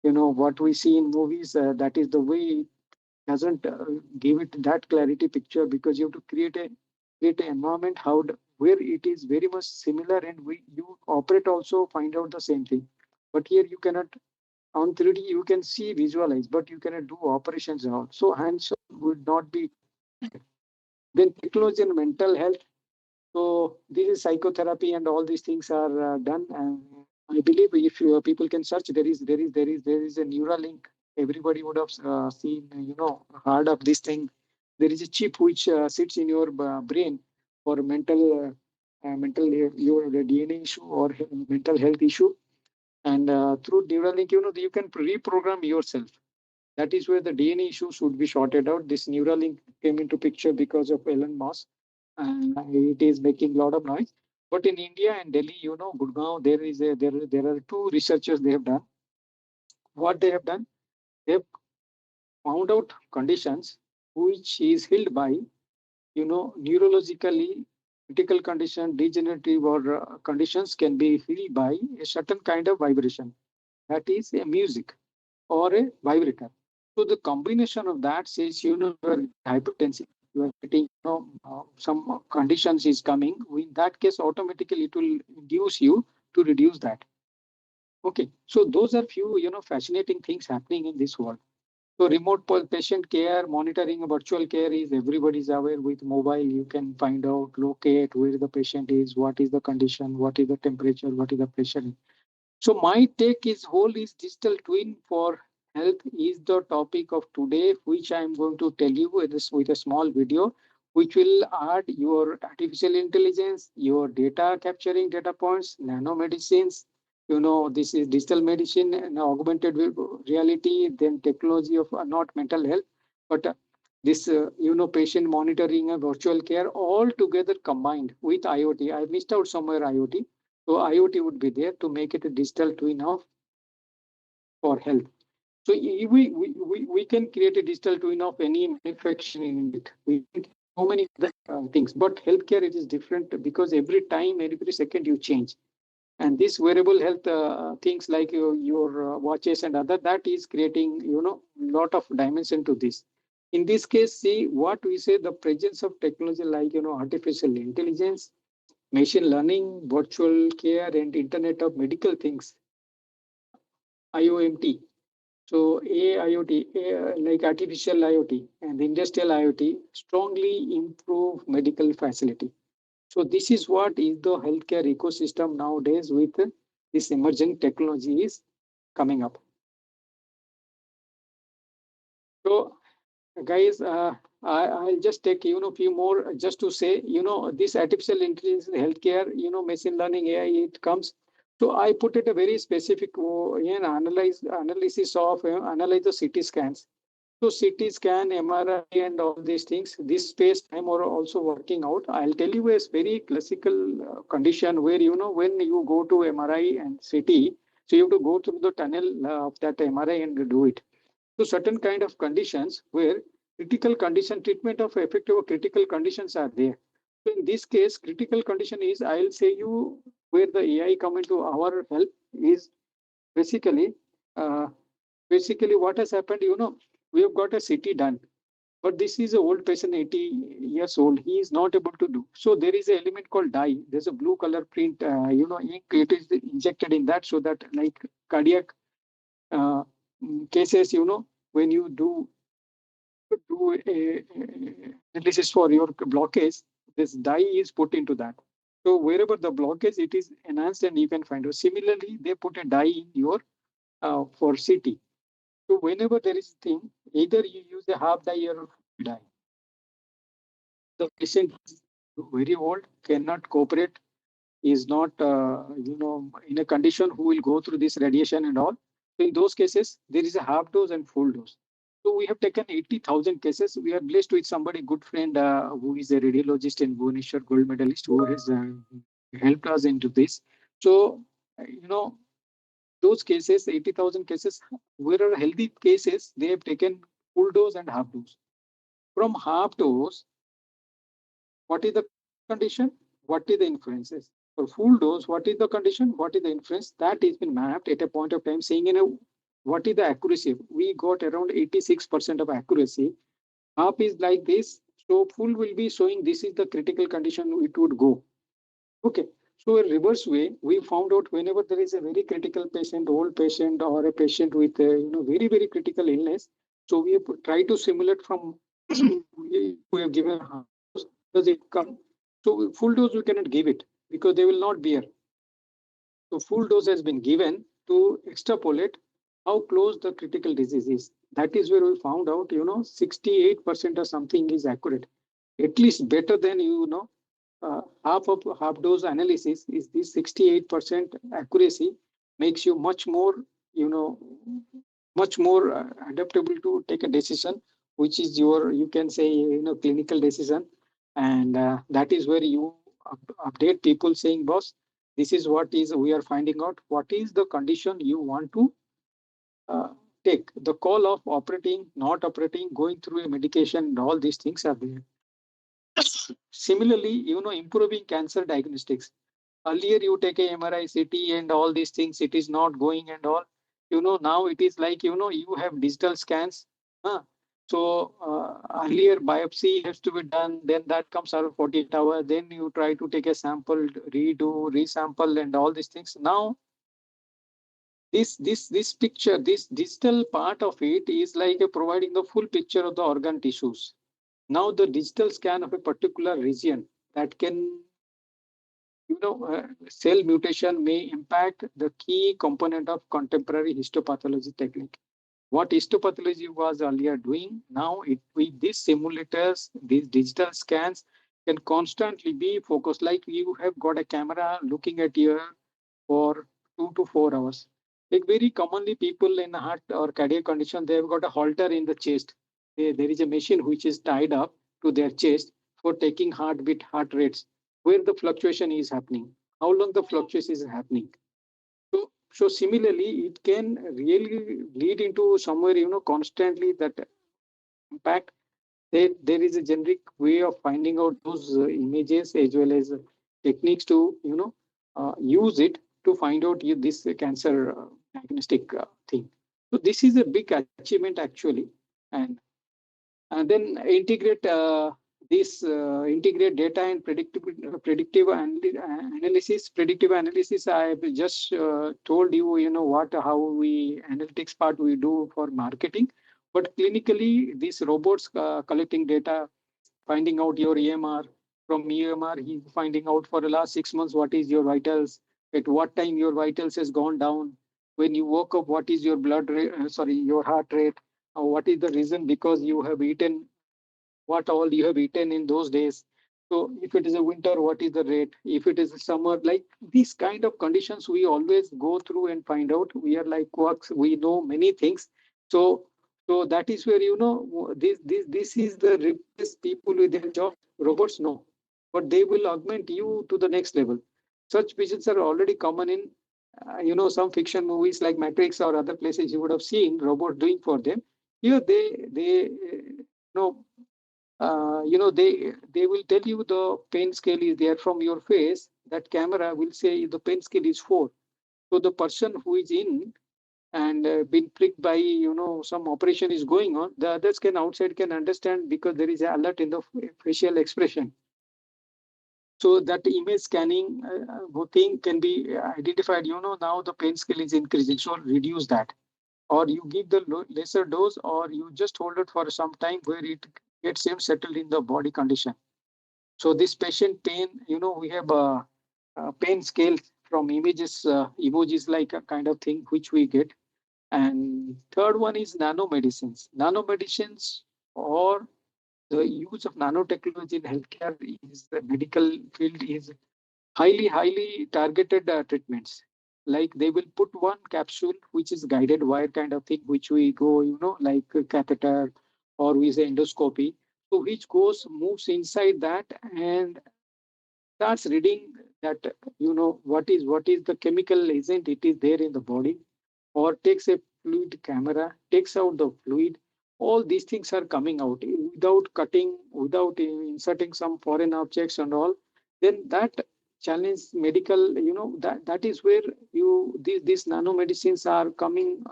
what we see in movies. That is the way it doesn't give it that clarity picture, because you have to create an environment where it is very much similar, and you operate also find out the same thing. But here you cannot. On 3D you can see visualize, but you cannot do operations and all. So hands would not be. Then technology and mental health. So this is psychotherapy and all these things are done. And I believe if people can search, there is a Neuralink. Everybody would have seen, heard of this thing. There is a chip which sits in your brain for mental your DNA issue or mental health issue. And through Neuralink, you can reprogram yourself. That is where the DNA issue should be sorted out. This Neuralink came into picture because of Elon Musk. It is making a lot of noise. But in India and Delhi, Gurgaon, there are two researchers. They have done what they have done. They have found out conditions which is healed by neurologically critical condition, degenerative or conditions can be healed by a certain kind of vibration. That is a music or a vibrator. So the combination of that says, you are hypertensive, you are getting, some conditions is coming. In that case, automatically it will induce you to reduce that. Okay. So those are few, fascinating things happening in this world. So remote patient care, monitoring, virtual care is everybody's aware with mobile. You can find out, locate where the patient is, what is the condition, what is the temperature, what is the pressure. So my take is whole is digital twin for health is the topic of today, which I am going to tell you with a small video, which will add your artificial intelligence, your data capturing data points, nanomedicines. This is digital medicine and augmented reality, then technology of not mental health, but this patient monitoring and virtual care all together combined with IoT. I missed out somewhere IoT, so IoT would be there to make it a digital twin of for health. So we can create a digital twin of any manufacturing unit. We can so many other things, but healthcare it is different because every time, every second you change. And this wearable health things like your watches and other that is creating lot of dimension to this. In this case, see what we say the presence of technology like artificial intelligence, machine learning, virtual care, and Internet of Medical Things, IOMT. So AIoT, like artificial IoT and industrial IoT, strongly improve medical facility. So this is what is the healthcare ecosystem nowadays with this emerging technology is coming up. So guys, I'll just take few more just to say this artificial intelligence in healthcare, machine learning AI it comes. So I put it a very specific analysis of analyze the CT scans. So CT scan, MRI, and all these things. This space time are also working out. I'll tell you a very classical condition where when you go to MRI and CT, so you have to go through the tunnel of that MRI and do it to certain kind of conditions where critical condition treatment of effective or critical conditions are there. So in this case, critical condition is I'll say you where the AI come into our help is basically uh, basically what has happened. We have got a CT done. But this is an old patient, 80 years old. He is not able to do. So there is an element called dye. There's a blue color print, ink. It is injected in that so that like cardiac uh, cases, when you do a analysis for your blockage, this dye is put into that. So wherever the blockage, it is enhanced and you can find it. Similarly, they put a dye in your for CT. So whenever there is thing, either you use a half dye or full dye. The patient is very old, cannot cooperate, is not, in a condition who will go through this radiation and all. So in those cases, there is a half dose and full dose. So we have taken 80,000 cases. We are blessed with somebody, good friend, who is a radiologist in Bhubaneswar, gold medalist, who has helped us into this. So, those cases, 80,000 cases, where are healthy cases, they have taken full dose and half dose. From half dose, what is the condition? What is the inferences? For full dose, what is the condition? What is the inference? That has been mapped at a point of time saying, what is the accuracy? We got around 86% of accuracy. Half is like this. So full will be showing this is the critical condition it would go. Okay. So a reverse way, we found out whenever there is a very critical patient, old patient, or a patient with very very critical illness. So we have tried to simulate from we have given half dose. Does it come? So full dose we cannot give it because they will not bear. So full dose has been given to extrapolate how close the critical disease is. That is where we found out, 68% or something is accurate. At least better than, half dose analysis is this 68% accuracy makes you you know, much more adaptable to take a decision, which is your, you can say, clinical decision. And that is where you update people saying, boss, this is what is we are finding out. What is the condition you want to uh, take? The call of operating, not operating, going through a medication, and all these things are there. Similarly, improving cancer diagnostics. Earlier, you take a MRI, CT, and all these things, it is not going and all. Now it is like, you have digital scans. Huh? So earlier, biopsy has to be done, then that comes out 48 hours. Then you try to take a sample, redo, resample, and all these things. Now, this picture, this digital part of it is like providing the full picture of the organ tissues. Now, the digital scan of a particular region that can cell mutation may impact the key component of contemporary histopathology technique. What histopathology was earlier doing, now with these simulators, these digital scans can constantly be focused. Like you have got a camera looking at you for 2 to 4 hours. Like very commonly, people in heart or cardiac condition, they've got a halter in the chest. There is a machine which is tied up to their chest for taking heartbeat, heart rates, where the fluctuation is happening, how long the fluctuation is happening. So similarly, it can really lead into somewhere, constantly that impact. There is a generic way of finding out those images as well as techniques to, use it to find out this cancer diagnostic thing. So this is a big achievement actually. And then integrate data and predictive analysis. Predictive analysis, I have just told you, what how we analytics part we do for marketing, but clinically these robots collecting data, finding out your EMR. From EMR, he's finding out for the last 6 months what is your vitals, at what time your vitals has gone down. When you woke up, what is your your heart rate, what is the reason, because you have eaten what all you have eaten in those days. So if it is a winter, what is the rate? If it is a summer, like these kind of conditions, we always go through and find out. We are like quarks. We know many things. So so that is where this is the replace people with their job. Robots no, but they will augment you to the next level. Such visions are already common in some fiction movies like Matrix or other places you would have seen robots doing for them. Here they know they will tell you the pain scale is there from your face. That camera will say the pain scale is 4. So the person who is in and been pricked by some operation is going on, the others can outside can understand because there is a alert in the facial expression. So that image scanning thing can be identified. Now the pain scale is increasing, so reduce that, or you give the lesser dose, or you just hold it for some time where it gets settled in the body condition. So this patient pain, we have a pain scale from images, emojis like a kind of thing which we get. And third one is nanomedicines. Nanomedicines, or the use of nanotechnology in healthcare, is the medical field is highly targeted treatments. Like they will put one capsule which is guided wire kind of thing, which we go, like a catheter or with endoscopy. So which goes moves inside that and starts reading that what is the chemical agent it is there in the body, or takes a fluid camera, takes out the fluid. All these things are coming out without cutting, without inserting some foreign objects and all. Then that challenge medical, that is where these nanomedicines are coming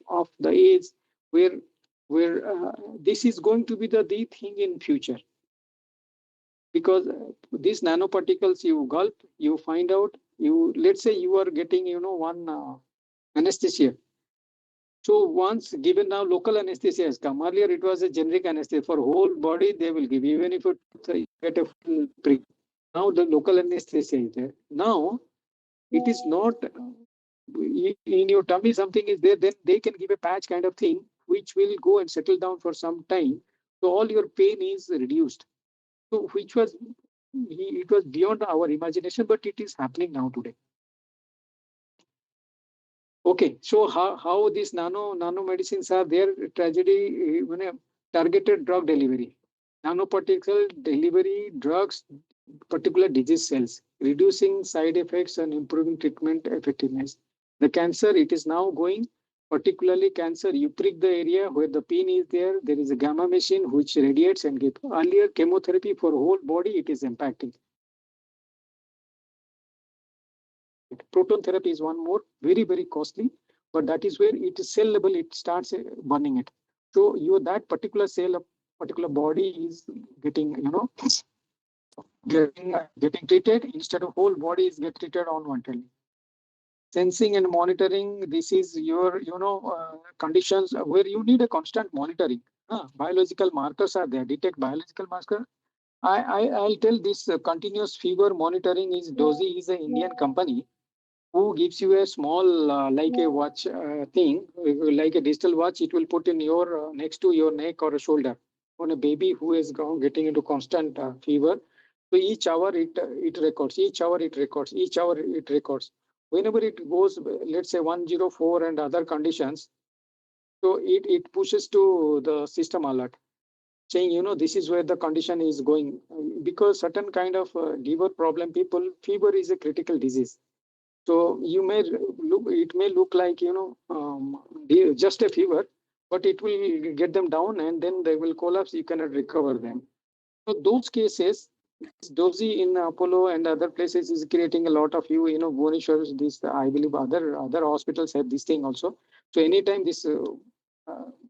of the age where this is going to be the thing in future, because these nanoparticles you gulp, you find out, you let's say you are getting one anesthesia. So once given, now local anesthesia has come. Earlier it was a generic anesthesia for whole body they will give, even if you get a full prick. Now the local anesthesia is there. Now it is not in your tummy something is there, then they can give a patch kind of thing which will go and settle down for some time. So all your pain is reduced. So which was it was beyond our imagination, but it is happening now today. Okay, so how these nanomedicines are there? Tragedy, targeted drug delivery, nanoparticle delivery drugs, particular disease cells, reducing side effects and improving treatment effectiveness. The cancer, it is now going, particularly cancer. You prick the area where the pain is there. There is a gamma machine which radiates and gives. Earlier chemotherapy for whole body, it is impacting. Proton therapy is one more, very costly, but that is where it is cell level, it starts burning it. So that particular cell of particular body is getting, getting treated instead of whole body is get treated unwantedly. Sensing and monitoring, this is your, conditions where you need a constant monitoring. Biological markers are there, detect biological marker. I'll tell this continuous fever monitoring is Dozy is an Indian company who gives you a small like a watch thing, like a digital watch. It will put in your next to your neck or a shoulder on a baby who is getting into constant fever. So each hour it records, each hour it records, each hour it records. Whenever it goes, let's say 104 and other conditions, so it pushes to the system alert saying, this is where the condition is going. Because certain kind of liver problem people, fever is a critical disease. So it may look like, just a fever, but it will get them down and then they will collapse. You cannot recover them. So those cases, Dozy in Apollo and other places is creating a lot of Bhubaneswar, this, I believe other hospitals have this thing also. So anytime this uh,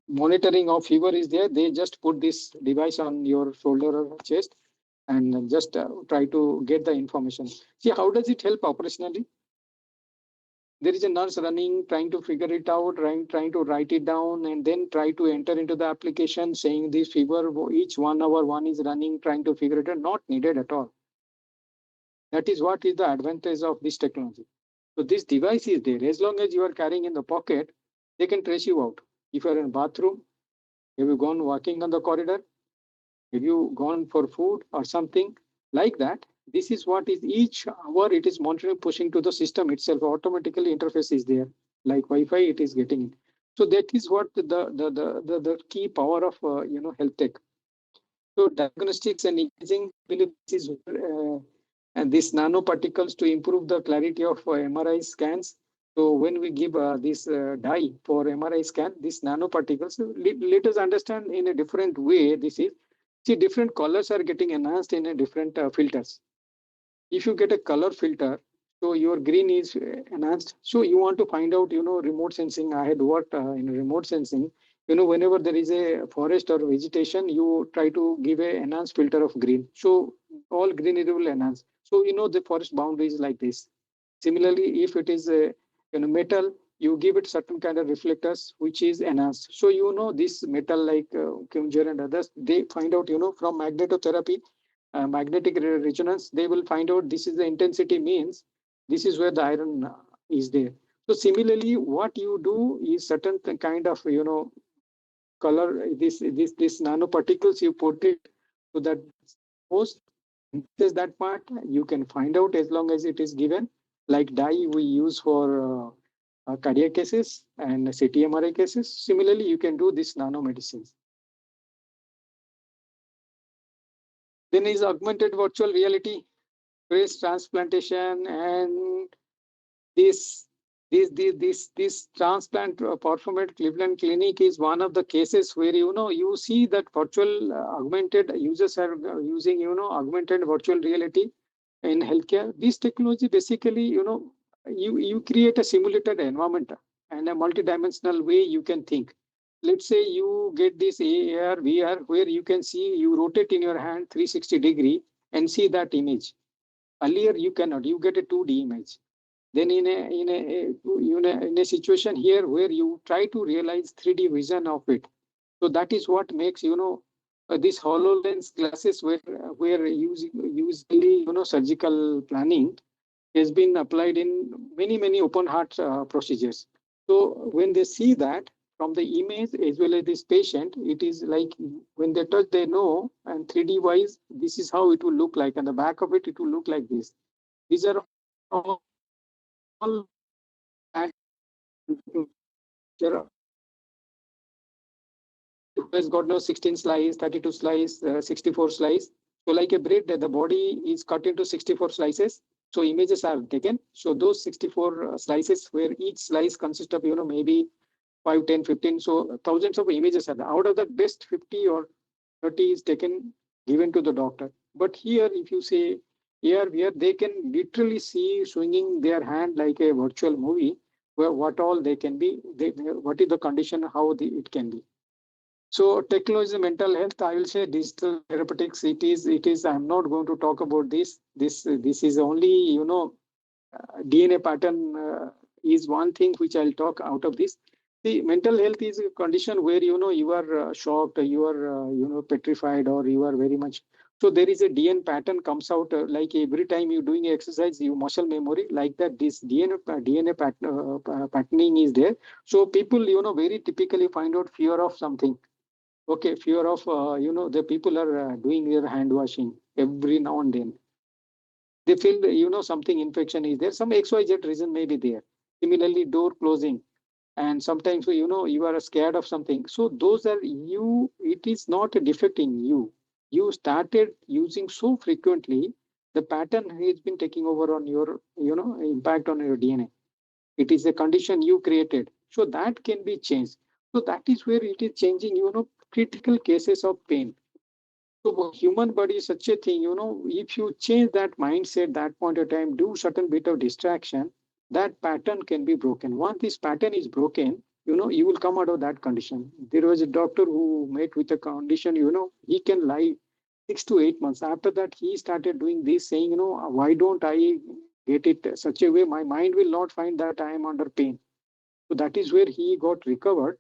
monitoring of fever is there, they just put this device on your shoulder or chest and just try to get the information. See, how does it help operationally? There is a nurse running, trying to figure it out, trying to write it down, and then try to enter into the application saying this fever, each 1 hour one is running, trying to figure it out. Not needed at all. That is what is the advantage of this technology. So this device is there. As long as you are carrying in the pocket, they can trace you out. If you are in bathroom, have you gone walking on the corridor? Have you gone for food or something like that? This is what is each hour it is monitoring, pushing to the system itself. Automatically interface is there, like Wi-Fi. It is getting it. So that is what the key power of health tech. So diagnostics and imaging, I believe this is and these nanoparticles to improve the clarity of MRI scans. So when we give this dye for MRI scan, these nanoparticles, let us understand in a different way. This is, see, different colors are getting enhanced in a different filters. If you get a color filter, So your green is enhanced. So you want to find out, remote sensing. I had worked in remote sensing. Whenever there is a forest or vegetation, you try to give a enhanced filter of green. So all greenery will enhance. So the forest boundary is like this. Similarly, if it is a metal, you give it certain kind of reflectors which is enhanced. So this metal like Kunjer and others, they find out from magnetotherapy, magnetic resonance, they will find out this is the intensity means this is where the iron is there. So similarly, what you do is certain kind of color, this nanoparticles, you put it to that post, is that part you can find out as long as it is given, like dye we use for cardiac cases and CT/MRI cases. Similarly, you can do this nanomedicines. Then is augmented virtual reality, breast transplantation, and this this transplant performed at Cleveland Clinic is one of the cases where you see that virtual augmented users are using augmented virtual reality in healthcare. This technology basically you create a simulated environment and a multidimensional way you can think. Let's say you get this AR VR where you can see, you rotate in your hand 360-degree and see that image. Earlier you cannot. You get a 2D image. Then in a situation here where you try to realize 3D vision of it. So that is what makes this HoloLens glasses where usually surgical planning has been applied in many open heart procedures. So when they see that from the image as well as this patient, it is like when they touch, they know, and 3D wise, this is how it will look like. And the back of it, it will look like this. These are all has got no 16 slice, 32 slice, 64 slice. So like a bread, the body is cut into 64 slices. So images are taken. So those 64 slices where each slice consists of, maybe 5, 10, 15. So thousands of images are there. Out of the best 50 or 30 is taken, given to the doctor. But here, if you say here, they can literally see swinging their hand like a virtual movie, where what all they can be, what is the condition, how it can be. So technology, mental health, I will say digital therapeutics. It is. I'm not going to talk about this. This is only DNA pattern is one thing which I'll talk out of this. The mental health is a condition where you are shocked, you are petrified, or you are very much. So there is a DNA pattern comes out like every time you doing exercise, you muscle memory like that. This DNA patterning is there. So people very typically find out fear of something. Okay, fear of the people are doing their hand washing every now and then. They feel something infection is there. Some XYZ reason may be there. Similarly, door closing, and sometimes you are scared of something. So those are you. It is not a defect in you. You started using so frequently. The pattern has been taking over on your impact on your DNA. It is a condition you created. So that can be changed. So that is where it is changing. Critical cases of pain. So human body is such a thing, if you change that mindset, that point of time, do certain bit of distraction, that pattern can be broken. Once this pattern is broken, you will come out of that condition. There was a doctor who met with a condition, he can lie 6 to 8 months. After that, he started doing this, saying, why don't I get it such a way my mind will not find that I am under pain. So that is where he got recovered.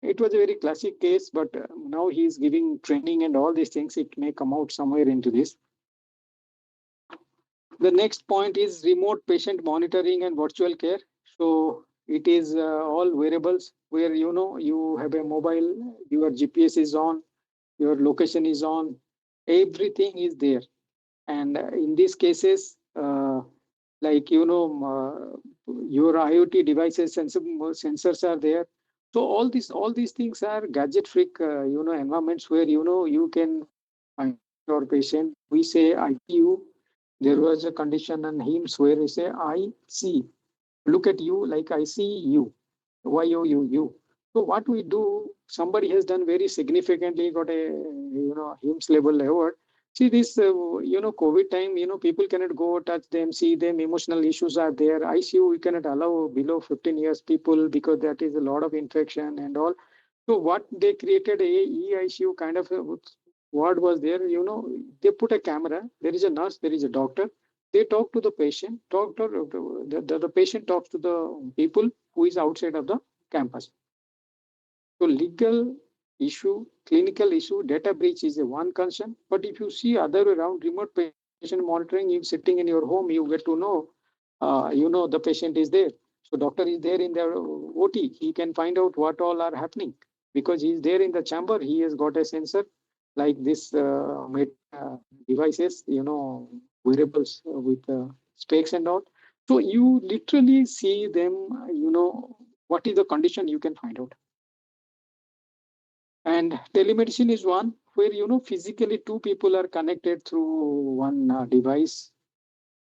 It was a very classic case, but now he is giving training and all these things. It may come out somewhere into this. The next point is remote patient monitoring and virtual care. So it is all wearables where you have a mobile, your GPS is on, your location is on, everything is there. And in these cases, like your IoT devices, sensors are there. So all these things are gadget freak environments where you can find your patient. We say ICU. There was a condition on HIMSS where we say I see, look at you like I see you. YOU. So what we do, somebody has done very significantly, got a HIMSS level award. See this, COVID time, people cannot go touch them, see them, emotional issues are there. ICU, we cannot allow below 15 years people because that is a lot of infection and all. So what they created a EICU kind of a ward was there, they put a camera, there is a nurse, there is a doctor. They talk to the patient, the patient talks to the people who is outside of the campus. So legal issue, clinical issue, data breach is a one concern. But if you see other way around, remote patient monitoring, you sitting in your home, you get to know, the patient is there. So doctor is there in the OT. He can find out what all are happening because he is there in the chamber. He has got a sensor like this devices, wearables with specs and all. So you literally see them, what is the condition you can find out. And telemedicine is one where physically two people are connected through one device,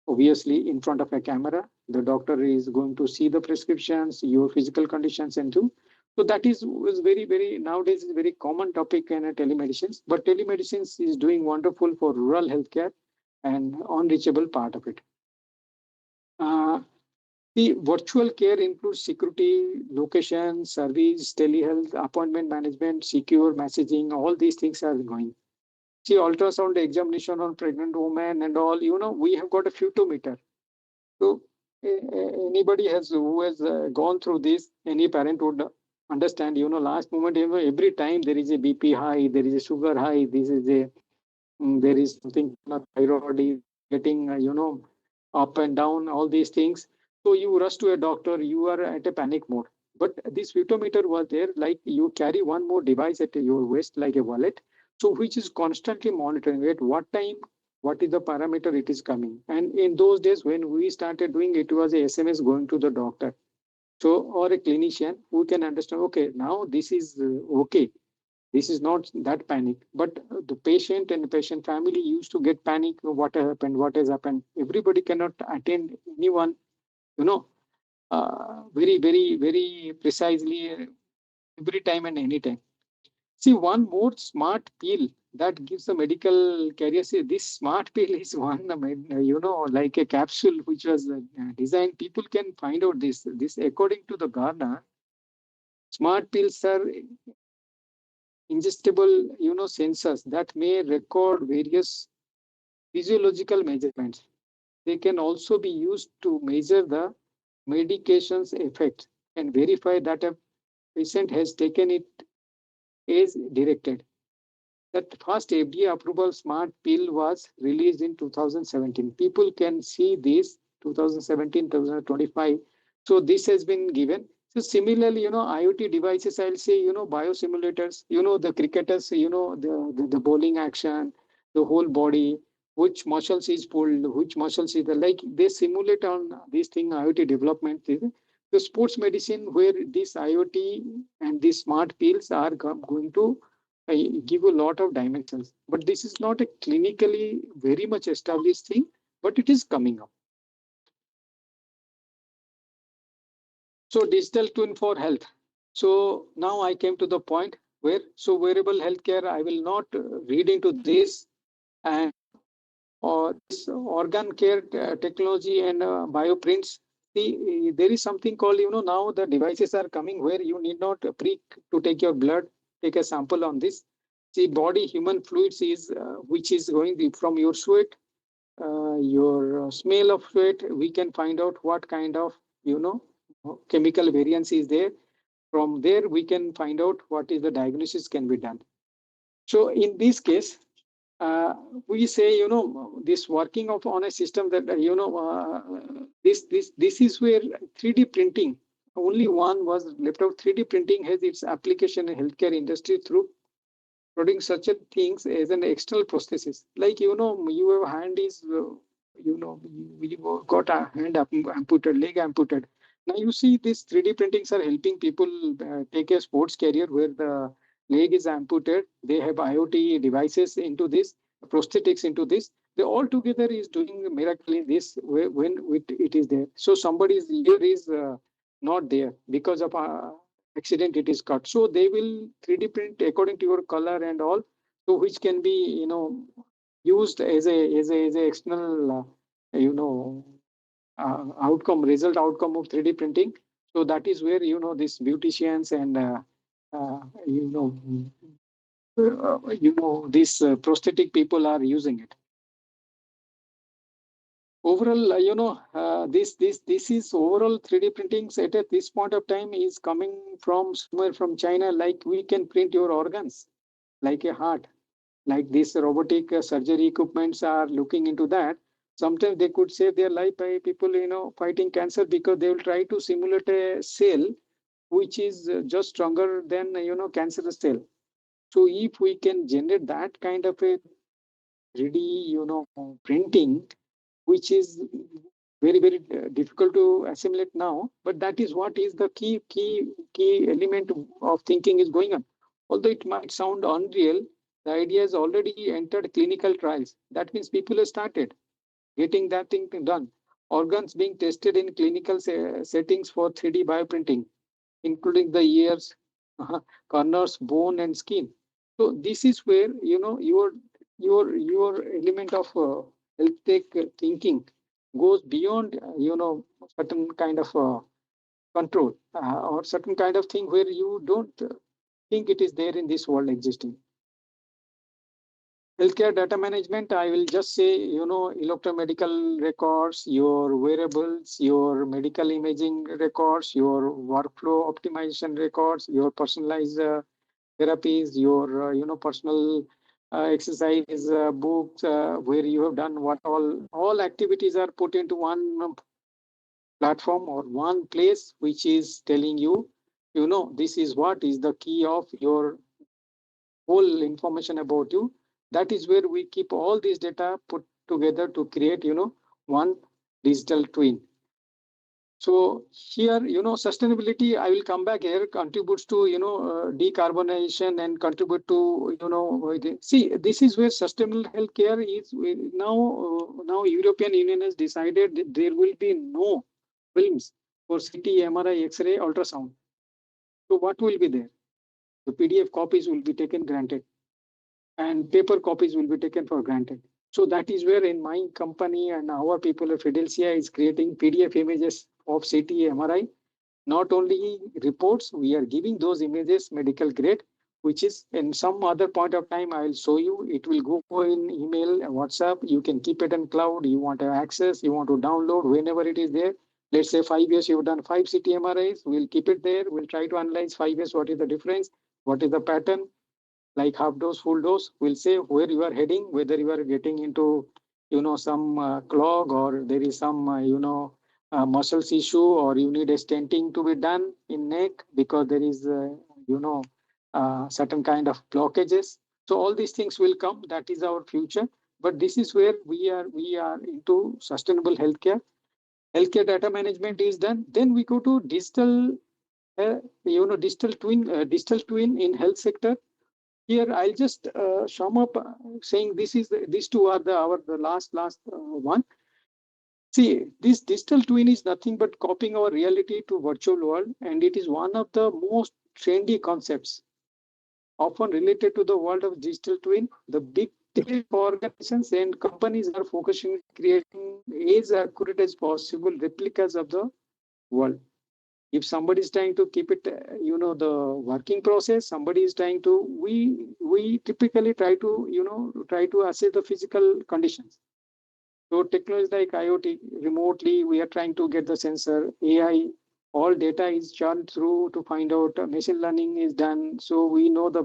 obviously in front of a camera. The doctor is going to see the prescriptions, your physical conditions, and too. So that is was very very nowadays is a very common topic in telemedicine. But telemedicine is doing wonderful for rural healthcare and unreachable part of it. Uh, the virtual care includes security, location, service, telehealth, appointment management, secure messaging. All these things are going. See, ultrasound examination on pregnant women and all. We have got a photometer. So anybody has who has gone through this, any parent would understand. Last moment, every time there is a BP high, there is a sugar high. This is a there is something thyroid is getting up and down, all these things. So you rush to a doctor, you are at a panic mode. But this photometer was there, like you carry one more device at your waist like a wallet, so which is constantly monitoring at what time, what is the parameter it is coming. And in those days when we started doing it, was a SMS going to the doctor, so or a clinician who can understand, okay, now this is okay, this is not that panic. But the patient and the patient family used to get panic. What happened? What has happened? Everybody cannot attend anyone, you know, very, very, very precisely every time and any time. See, one more smart pill that gives the medical carrier. See, this smart pill is one, like a capsule which was designed. People can find out this. This, according to the Garner, smart pills are ingestible, sensors that may record various physiological measurements. They can also be used to measure the medication's effect and verify that a patient has taken it as directed. That first FDA approval smart pill was released in 2017. People can see this 2017, 2025. So this has been given. So similarly, IoT devices, I'll say, biosimulators, the cricketers, the bowling action, the whole body, which muscles is pulled, which muscles is the, like they simulate on this thing, IoT development. The sports medicine where this IoT and these smart pills are going to give a lot of dimensions. But this is not a clinically very much established thing, but it is coming up. So digital twin for health. So now I came to the point where, so wearable healthcare, I will not read into this, and or this organ care technology and bioprints. See, there is something called, now the devices are coming where you need not prick to take your blood, take a sample on this. See, body human fluids is which is going from your sweat, your smell of sweat. We can find out what kind of chemical variance is there. From there, we can find out what is the diagnosis can be done. So in this case, uh, we say, this working of on a system that, this is where 3D printing, only one was left out. 3D printing has its application in healthcare industry through producing such a things as an external prosthesis. Like, your hand is, you got a hand amputated, leg amputated. Now you see these 3D printings are helping people take a sports career where the leg is amputated. They have IoT devices into this, prosthetics into this. They all together is doing a miracle in this when it is there. So somebody's ear is not there because of accident, it is cut. So they will 3D print according to your color and all, so which can be, used as a external, result outcome of 3D printing. So that is where these beauticians and you know these prosthetic people are using it. Overall, this is overall 3D printing at this point of time is coming from somewhere from China. Like we can print your organs, like a heart, like these robotic surgery equipments are looking into that. Sometimes they could save their life by people fighting cancer, because they will try to simulate a cell which is just stronger than cancerous cell. So if we can generate that kind of a 3D printing, which is very difficult to assimilate now, but that is what is the key element of thinking is going on. Although it might sound unreal, the idea has already entered clinical trials. That means people have started getting that thing done. Organs being tested in clinical settings for 3D bioprinting, including the ears, corners, bone, and skin. So this is where your element of health tech thinking goes beyond certain kind of control, or certain kind of thing where you don't think it is there in this world existing. Healthcare data management, I will just say, electromedical records, your wearables, your medical imaging records, your workflow optimization records, your personalized therapies, your, personal exercise books, where you have done what all activities are put into one platform or one place, which is telling you, this is what is the key of your whole information about you. That is where we keep all this data put together to create one digital twin. So here, sustainability, I will come back here, contributes to decarbonization and contribute to see, this is where sustainable healthcare is now European Union has decided that there will be no films for CT, MRI, X-ray, ultrasound. So what will be there? The PDF copies will be taken granted, and paper copies will be taken for granted. So that is where in my company and our people at Fidelcia is creating PDF images of CT, MRI. Not only reports, we are giving those images medical grade, which is in some other point of time, I will show you. It will go in email, WhatsApp. You can keep it in cloud. You want to access, you want to download whenever it is there. Let's say 5 years, you've done 5 CT MRIs. We'll keep it there. We'll try to analyze 5 years. What is the difference? What is the pattern? Like half dose, full dose, will say where you are heading, whether you are getting into some clog, or there is some muscles issue, or you need a stenting to be done in neck because there is you know certain kind of blockages. So all these things will come. That is our future. But this is where we are into sustainable healthcare. Healthcare data management is done. Then we go to digital digital twin in health sector. Here, I'll just sum up saying these two are the last one. See, this digital twin is nothing but copying our reality to virtual world, and it is one of the most trendy concepts, often related to the world of digital twin. The big tech organizations and companies are focusing on creating as accurate as possible replicas of the world. If somebody is trying to keep it the working process, somebody is trying to, we typically try to assess the physical conditions. So technologies like IoT, remotely we are trying to get the sensor. AI, all data is churned through to find out. Machine learning is done, so we know the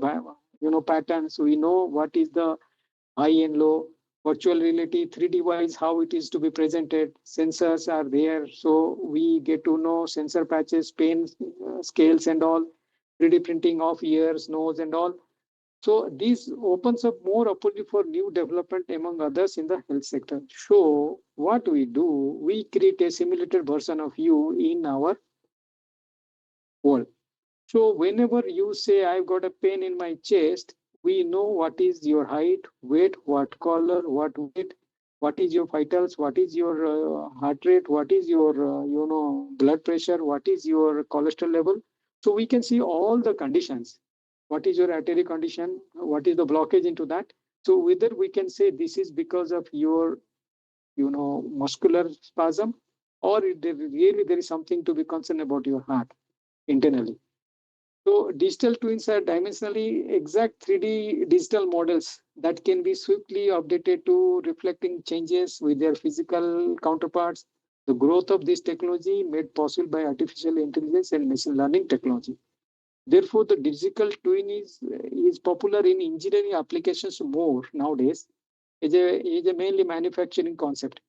patterns, we know what is the high and low. Virtual reality, 3D wise, how it is to be presented. Sensors are there, so we get to know sensor patches, pain scales, and all. 3D printing of ears, nose, and all. So this opens up more opportunity for new development among others in the health sector. So what we do, we create a simulated version of you in our world. So whenever you say I've got a pain in my chest, we know what is your height, weight, what color, what weight, what is your vitals, what is your heart rate, what is your blood pressure, what is your cholesterol level. So we can see all the conditions. What is your artery condition? What is the blockage into that? So whether we can say this is because of your, muscular spasm, or really there is something to be concerned about your heart internally. So digital twins are dimensionally exact 3D digital models that can be swiftly updated to reflecting changes with their physical counterparts. The growth of this technology made possible by artificial intelligence and machine learning technology. Therefore, the digital twin is popular in engineering applications more nowadays. Is a mainly manufacturing concept.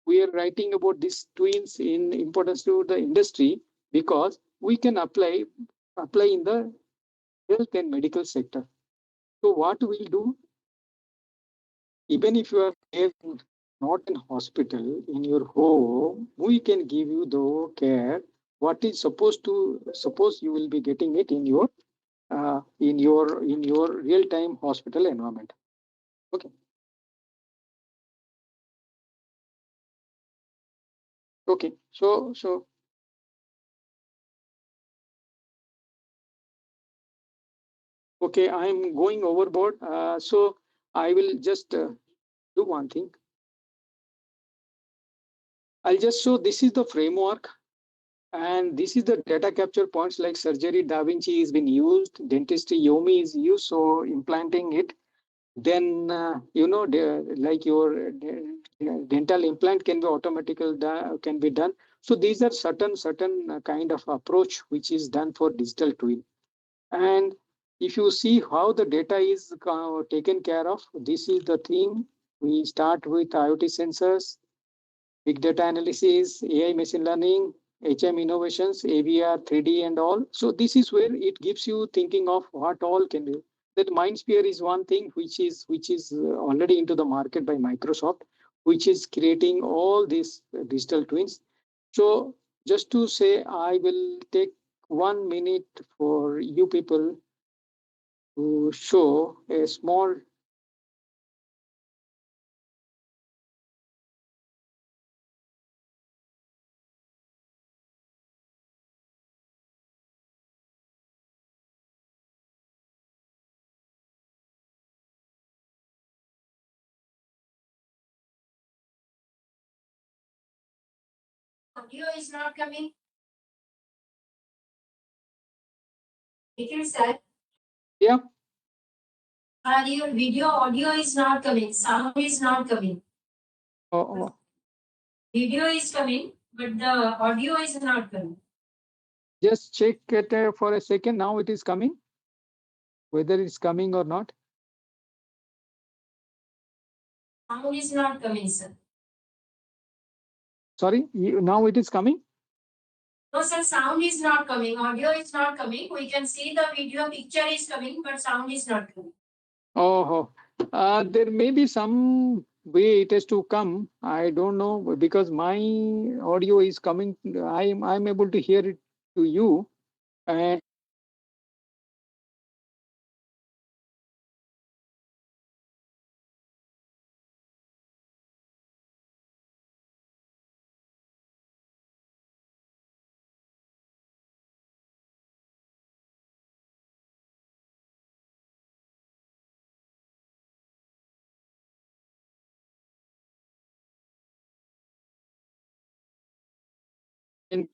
We are writing about these twins in importance to the industry because we can apply in the health and medical sector. So what we'll do, even if you are there not in hospital, in your home, we can give you the care. What is supposed to suppose you will be getting it in your real time hospital environment. Okay. Okay. So okay, I'm going overboard. So I will just do one thing. I'll just show this is the framework. And this is the data capture points like surgery, Da Vinci is been used, dentistry, Yomi is used, so implanting it. Then, like your dental implant can be automatical, can be done. So these are certain kind of approach which is done for digital twin. And if you see how the data is taken care of, this is the thing. We start with IoT sensors, big data analysis, AI machine learning, HM innovations, AVR, 3D and all. So this is where it gives you thinking of what all can do. That MindSphere is one thing which is already into the market by Microsoft, which is creating all these digital twins. So just to say, I will take 1 minute for you people to show a small. Audio is not coming. Nikhil sir, Yeah. your video audio is not coming. Sound is not coming. Oh, Video is coming, but the audio is not coming. just check it for a second. Now it is coming. Whether it's coming or not. Sound is not coming, sir. Sorry, now it is coming. No, sir, sound is not coming. Audio is not coming. We can see the video picture is coming, but sound is not coming. Oh, there may be some way it has to come. I don't know because my audio is coming. I'm able to hear it to you, and and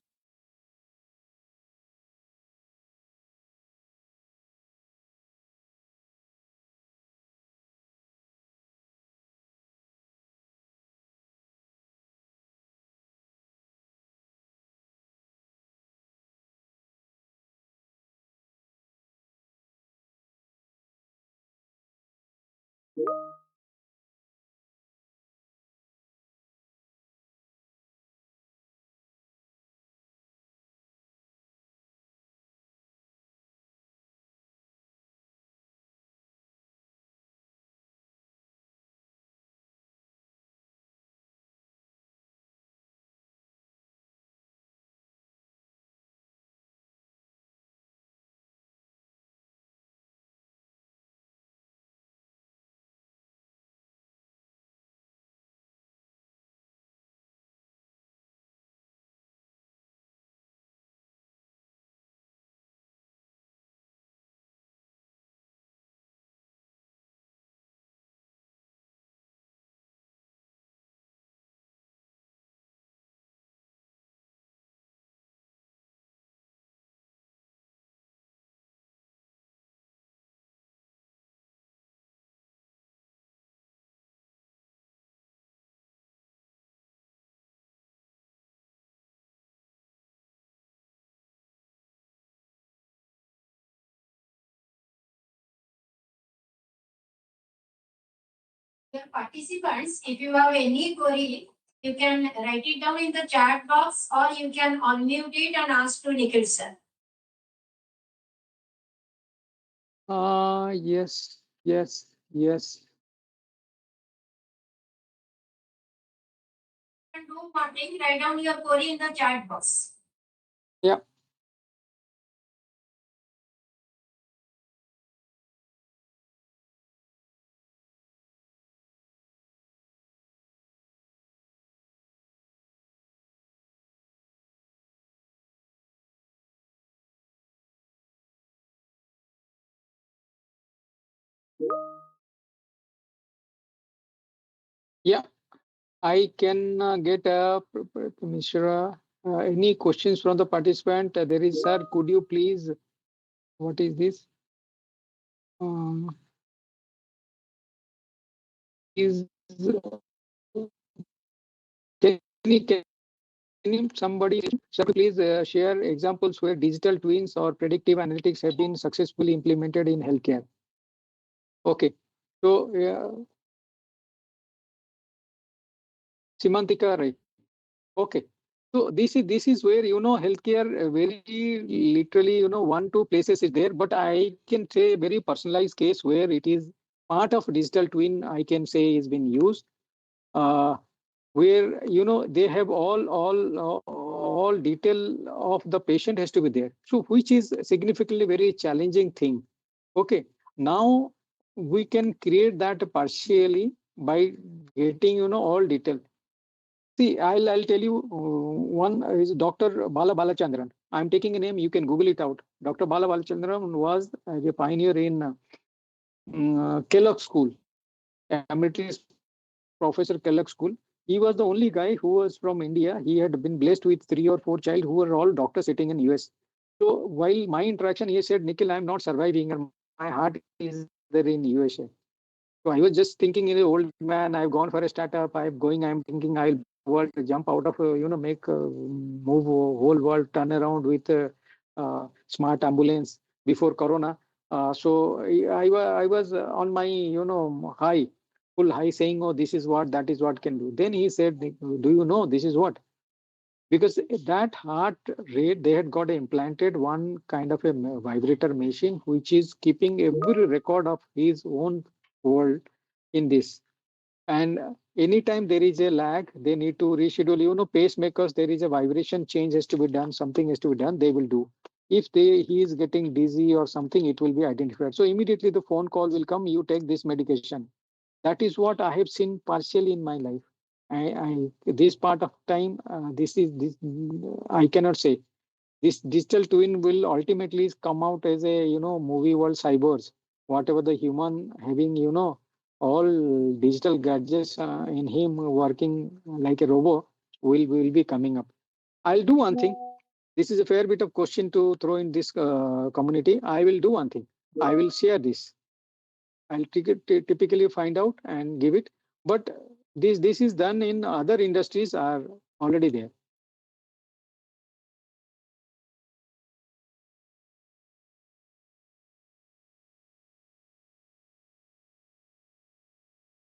Dear participants, if you have any query, you can write it down in the chat box or you can unmute it and ask to Nikhil sir. Yes, yes, yes. And do one thing, write down your query in the chat box. Yeah. Yeah, I can get Mishra. Any questions from the participant? There is, sir. Could you please? What is this? Um, is can you somebody sir, please share examples where digital twins or predictive analytics have been successfully implemented in healthcare? Okay, so Simantika, right? Okay. So this is where healthcare very literally one two places is there, but I can say very personalized case where it is part of digital twin. I can say is been used where they have all detail of the patient has to be there. So which is significantly very challenging thing. Okay. Now we can create that partially by getting all detail. See, I'll tell you one is Dr. Bala Balachandran. I'm taking a name, you can Google it out. Dr. Bala Balachandran was a pioneer in Kellogg School, emeritus professor Kellogg School. He was the only guy who was from India. He had been blessed with three or four child who were all doctors sitting in US. So while my interaction, he said, Nikhil, I'm not surviving and my heart is there in USA. So I was just thinking, old man, I've gone for a startup. I'm thinking I'll world jump out of, make move whole world turn around with smart ambulance before Corona. So I was on my, high, full high saying, oh, this is what, that is what can do. Then he said, do you know this is what? Because that heart rate, they had got implanted one kind of a vibrator machine, which is keeping every record of his own world in this. And anytime there is a lag, they need to reschedule. Pacemakers, there is a vibration change has to be done, something has to be done, they will do. If he is getting dizzy or something, it will be identified. So immediately the phone call will come, you take this medication. That is what I have seen partially in my life. This part of time, this is this I cannot say. This digital twin will ultimately come out as a movie world cyborgs. Whatever the human having all digital gadgets in him working like a robot will be coming up. I'll do one thing. This is a fair bit of question to throw in this community. I will do one thing. I will share this. I'll typically find out and give it. But this is done in other industries are already there.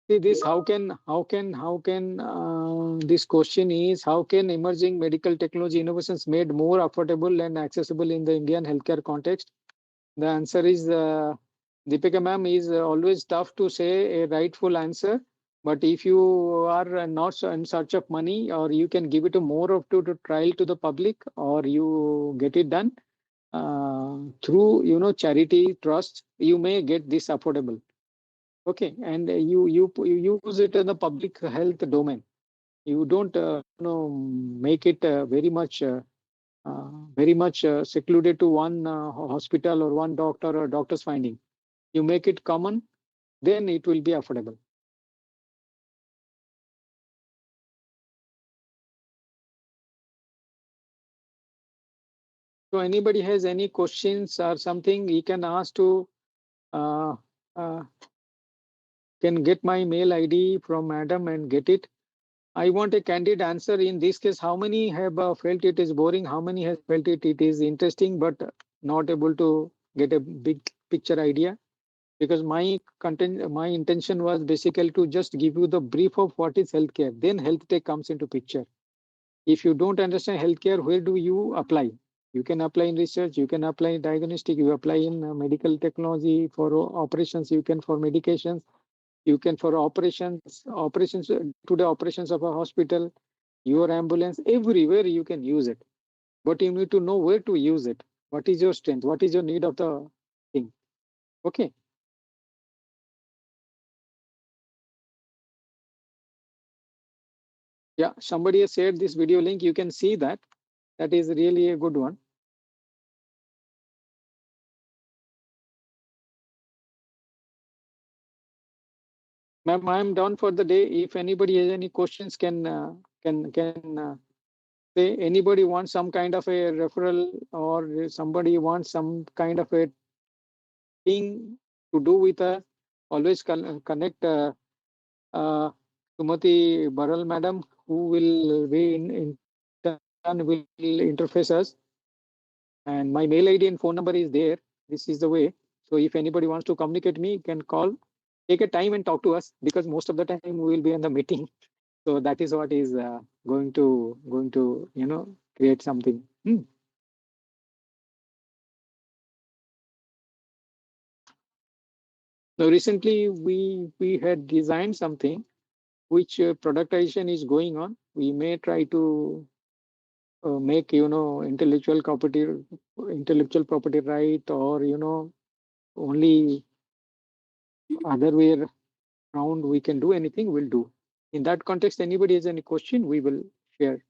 See this, how can this question is how can emerging medical technology innovations made more affordable and accessible in the Indian healthcare context? The answer is Deepika ma'am is always tough to say a rightful answer. But if you are not in search of money, or you can give it to more of to trial to the public, or you get it done through charity trust, you may get this affordable. Okay, and you use it in the public health domain. You don't make it very much secluded to one hospital or one doctor or doctor's finding. You make it common, then it will be affordable. So anybody has any questions or something, you can ask to uh, uh, can get my mail ID from madam and get it. I want a candid answer in this case. How many have felt it is boring? How many has felt it is interesting but not able to get a big picture idea? because my intention was basically to just give you the brief of what is healthcare. Then health tech comes into picture. If you don't understand healthcare, where do you apply? You can apply in research, you can apply in diagnostic, you apply in medical technology for operations, you can for medications, you can for operations today operations of a hospital, your ambulance, everywhere you can use it. But you need to know where to use it. What is your strength? What is your need of the thing? Okay. Yeah, somebody has shared this video link. You can see that. That is really a good one. Ma'am, I am done for the day. If anybody has any questions, can say anybody wants some kind of a referral or somebody wants some kind of a thing to do with us, always connect uh, Sumati Baral madam, who will be in turn will interface us. And my mail ID and phone number is there. This is the way. So if anybody wants to communicate me, can call, take a time and talk to us, because most of the time we will be in the meeting. So that is what is going to create something. Now recently we had designed something which productization is going on. We may try to make intellectual property right, or only other way around we can do anything, we'll do. In that context, anybody has any question, we will share.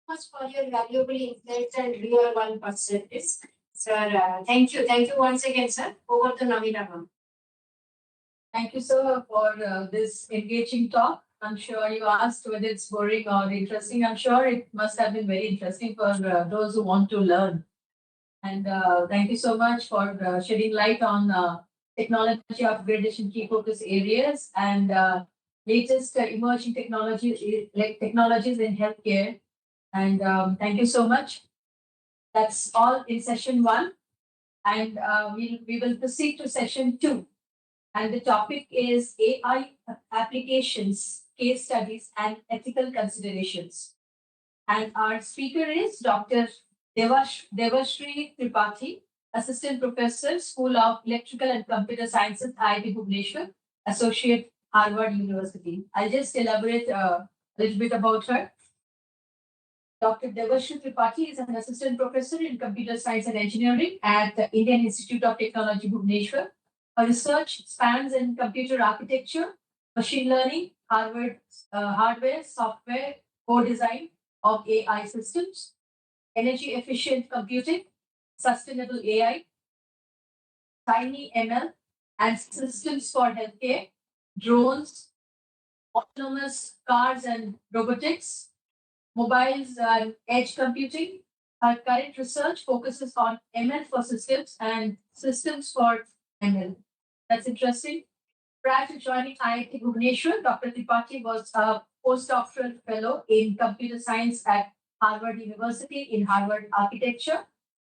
Much for your valuable insights and real world perspectives. Sir, thank you. Thank you once again, sir. Over to Navina ma'am. Thank you, sir, for this engaging talk. I'm sure you asked whether it's boring or interesting. I'm sure it must have been very interesting for those who want to learn. And thank you so much for shedding light on technology upgradation key focus areas and latest emerging technologies in healthcare. And thank you so much. That's all in session one. And we will proceed to session two. And the topic is AI applications, case studies, and ethical considerations. And our speaker is Dr. Devashri Tripathi, Assistant Professor, School of Electrical and Computer Sciences, IIT Bhubaneswar, Associate, Harvard University. I'll just elaborate a little bit about her. Dr. Devashri Tripathi is an Assistant Professor in Computer Science and Engineering at the Indian Institute of Technology, Bhubaneswar. Her research spans in computer architecture, machine learning, hardware, software, co-design of AI systems, energy efficient computing, sustainable AI, tiny ML, and systems for healthcare, drones, autonomous cars and robotics, mobiles and edge computing. Her current research focuses on ML for systems and systems for ML. That's interesting. Prior to joining IIT Bhubaneswar, Dr. Tripathi was a postdoctoral fellow in computer science at Harvard University in Harvard Architecture,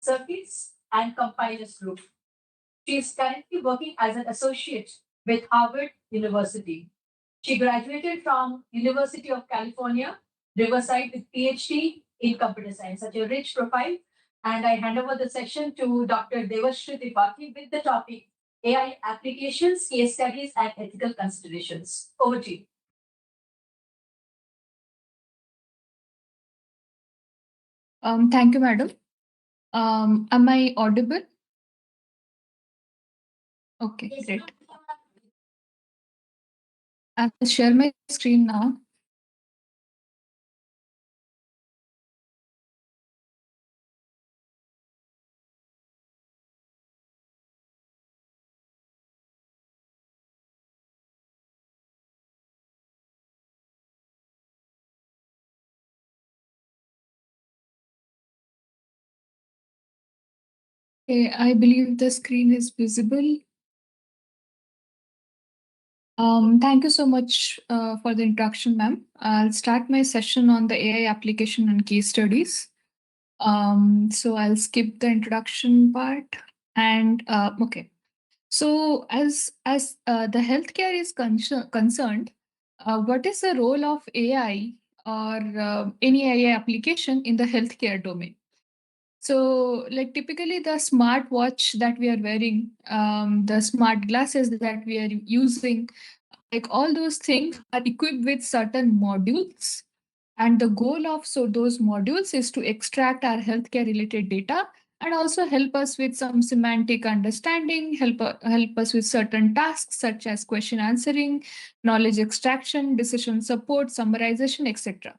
Circuits, and Compilers Group. She is currently working as an associate with Harvard University. She graduated from University of California, Riverside with PhD in computer science. Such a rich profile. And I hand over the session to Dr. Devashri Tripathi with the topic AI applications, case studies, and ethical considerations. Over to you. Thank you, madam. Am I audible? Okay, Yes, great. ma'am. I will share my screen now. Okay, I believe the screen is visible. Thank you so much for the introduction, ma'am. I'll start my session on the AI application and case studies. So I'll skip the introduction part. And okay. So as the healthcare is concerned, what is the role of AI or any AI application in the healthcare domain? So, like typically the smart watch that we are wearing, the smart glasses that we are using, like all those things are equipped with certain modules, and the goal of those modules is to extract our healthcare related data and also help us with some semantic understanding, help us with certain tasks such as question answering, knowledge extraction, decision support, summarization, etc.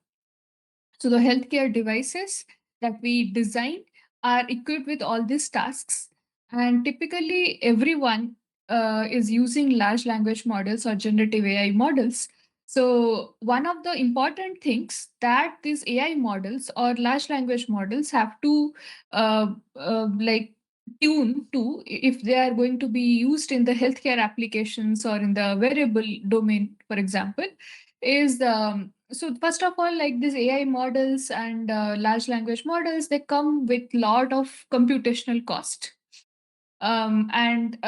So the healthcare devices that we design are equipped with all these tasks. And typically, everyone is using large language models or generative AI models. So, one of the important things that these AI models or large language models have to like tune to, if they are going to be used in the healthcare applications or in the wearable domain, for example, is so first of all, like these AI models and large language models, they come with lot of computational cost. And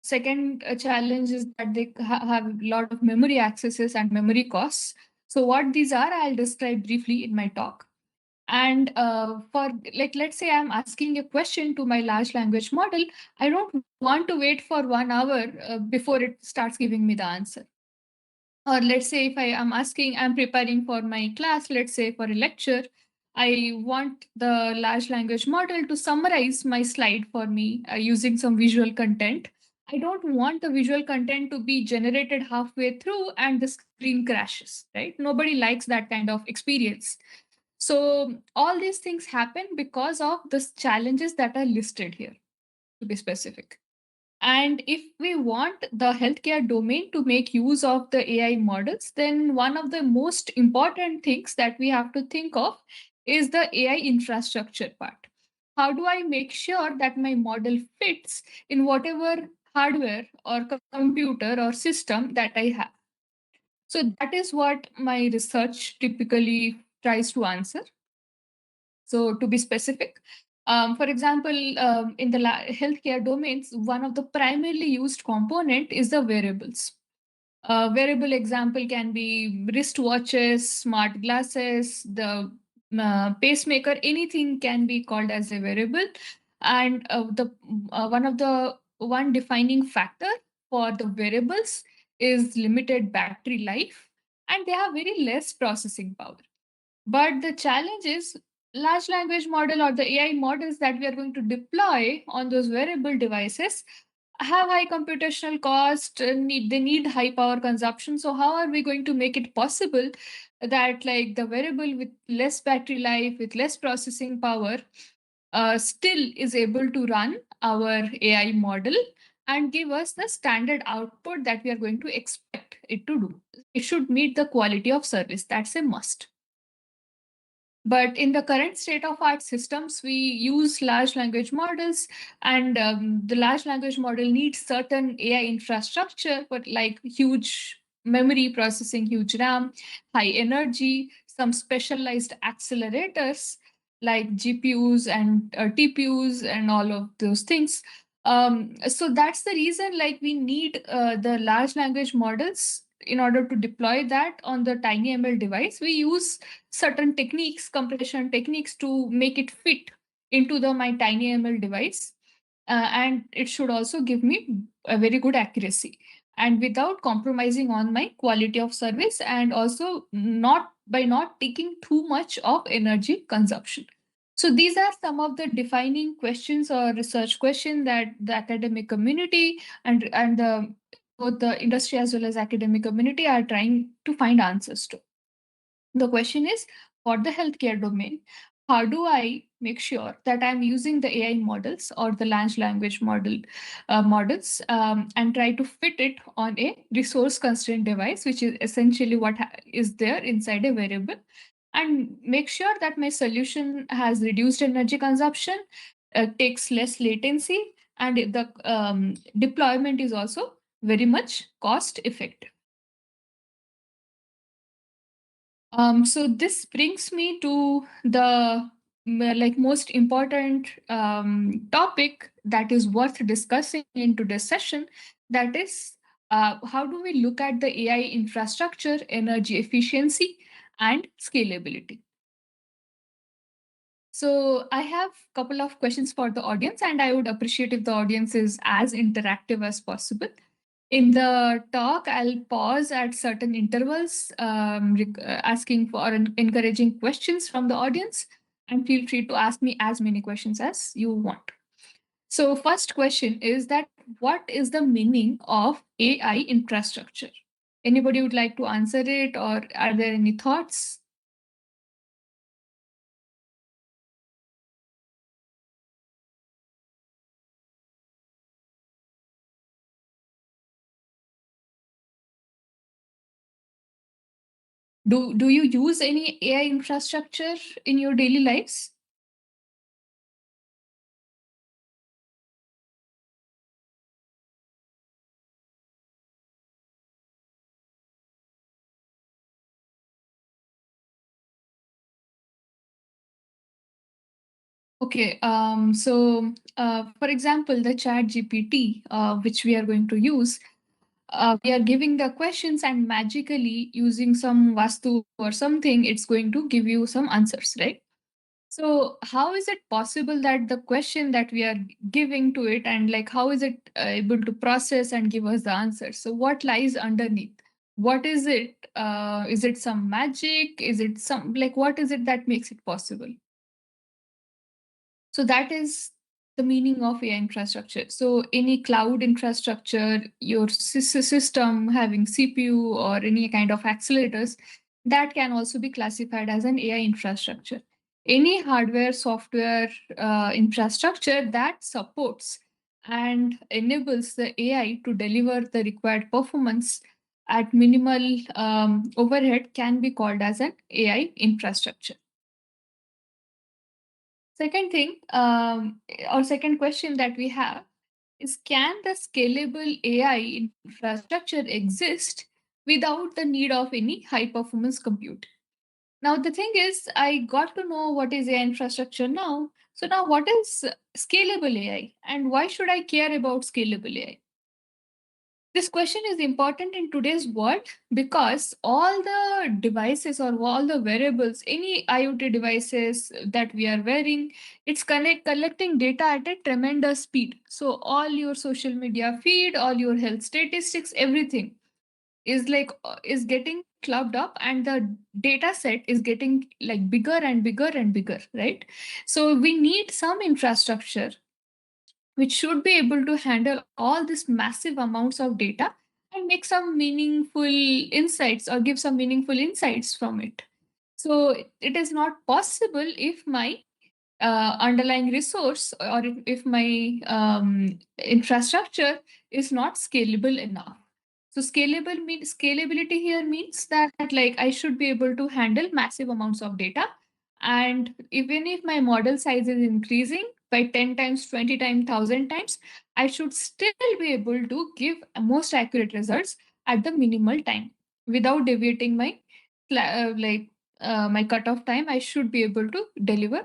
second challenge is that they have a lot of memory accesses and memory costs. So what these are, I'll describe briefly in my talk. And for like, let's say I'm asking a question to my large language model, I don't want to wait for 1 hour before it starts giving me the answer. Or let's say if I'm preparing for my class, let's say for a lecture, I want the large language model to summarize my slide for me using some visual content. I don't want the visual content to be generated halfway through and the screen crashes, right? Nobody likes that kind of experience. So all these things happen because of the challenges that are listed here, to be specific. And if we want the healthcare domain to make use of the AI models, then one of the most important things that we have to think of is the AI infrastructure part. How do I make sure that my model fits in whatever hardware or computer or system that I have? So that is what my research typically tries to answer. So, to be specific, for example, in the healthcare domains, one of the primarily used component is the wearables. Wearable example can be wristwatches, smart glasses, the pacemaker. Anything can be called as a wearable, and the one of the one defining factor for the wearables is limited battery life, and they have very less processing power. But the challenge is large language model or the AI models that we are going to deploy on those wearable devices have high computational cost, they need high power consumption. So how are we going to make it possible that like the wearable with less battery life, with less processing power, still is able to run our AI model and give us the standard output that we are going to expect it to do? It should meet the quality of service. That's a must. But in the current state of art systems, we use large language models, and the large language model needs certain AI infrastructure, but like huge memory processing, huge RAM, high energy, some specialized accelerators like GPUs and TPUs and all of those things. So that's the reason like we need the large language models in order to deploy that on the TinyML device. We use certain techniques, compression techniques, to make it fit into the my TinyML device, and it should also give me a very good accuracy and without compromising on my quality of service, and also not by not taking too much of energy consumption. So these are some of the defining questions or research questions that the academic community and the both the industry as well as academic community are trying to find answers to. The question is, for the healthcare domain, how do I make sure that I'm using the AI models or the large language models and try to fit it on a resource constrained device, which is essentially what is there inside a wearable, and make sure that my solution has reduced energy consumption, takes less latency, and the deployment is also very much cost effective. So this brings me to the most important topic that is worth discussing in today's session. That is, how do we look at the AI infrastructure, energy efficiency, and scalability? So I have a couple of questions for the audience, and I would appreciate if the audience is as interactive as possible. In the talk, I'll pause at certain intervals, asking for and encouraging questions from the audience, and feel free to ask me as many questions as you want. So, first question is that what is the meaning of AI infrastructure? Anybody would like to answer it, or are there any thoughts? Do you use any AI infrastructure in your daily lives? Okay, for example, the chat GPT, which we are going to use, we are giving the questions and magically using some vastu or something, it's going to give you some answers, right? So how is it possible that the question that we are giving to it, and like how is it able to process and give us the answer? So what lies underneath? What is it? Is it some magic? Is it some, like, what is it that makes it possible? So that is the meaning of AI infrastructure. So any cloud infrastructure, your system having CPU or any kind of accelerators, that can also be classified as an AI infrastructure. Any hardware, software infrastructure that supports and enables the AI to deliver the required performance at minimal overhead can be called as an AI infrastructure. Second thing, or second question that we have is, can the scalable AI infrastructure exist without the need of any high performance compute? Now, the thing is, I got to know what is AI infrastructure now. So, now what is scalable AI and why should I care about scalable AI? This question is important in today's world because all the devices or all the wearables, any IoT devices that we are wearing, it's collecting data at a tremendous speed. So all your social media feed, all your health statistics, everything is is getting clubbed up, and the data set is getting like bigger and bigger and bigger, right? So we need some infrastructure which should be able to handle all this massive amounts of data and make some meaningful insights or give some meaningful insights from it. So it is not possible if my underlying resource, or if my infrastructure is not scalable enough. So scalability here means that like I should be able to handle massive amounts of data, and even if my model size is increasing by 10 times, 20 times, 1,000 times, I should still be able to give most accurate results at the minimal time without deviating my my cutoff time. I should be able to deliver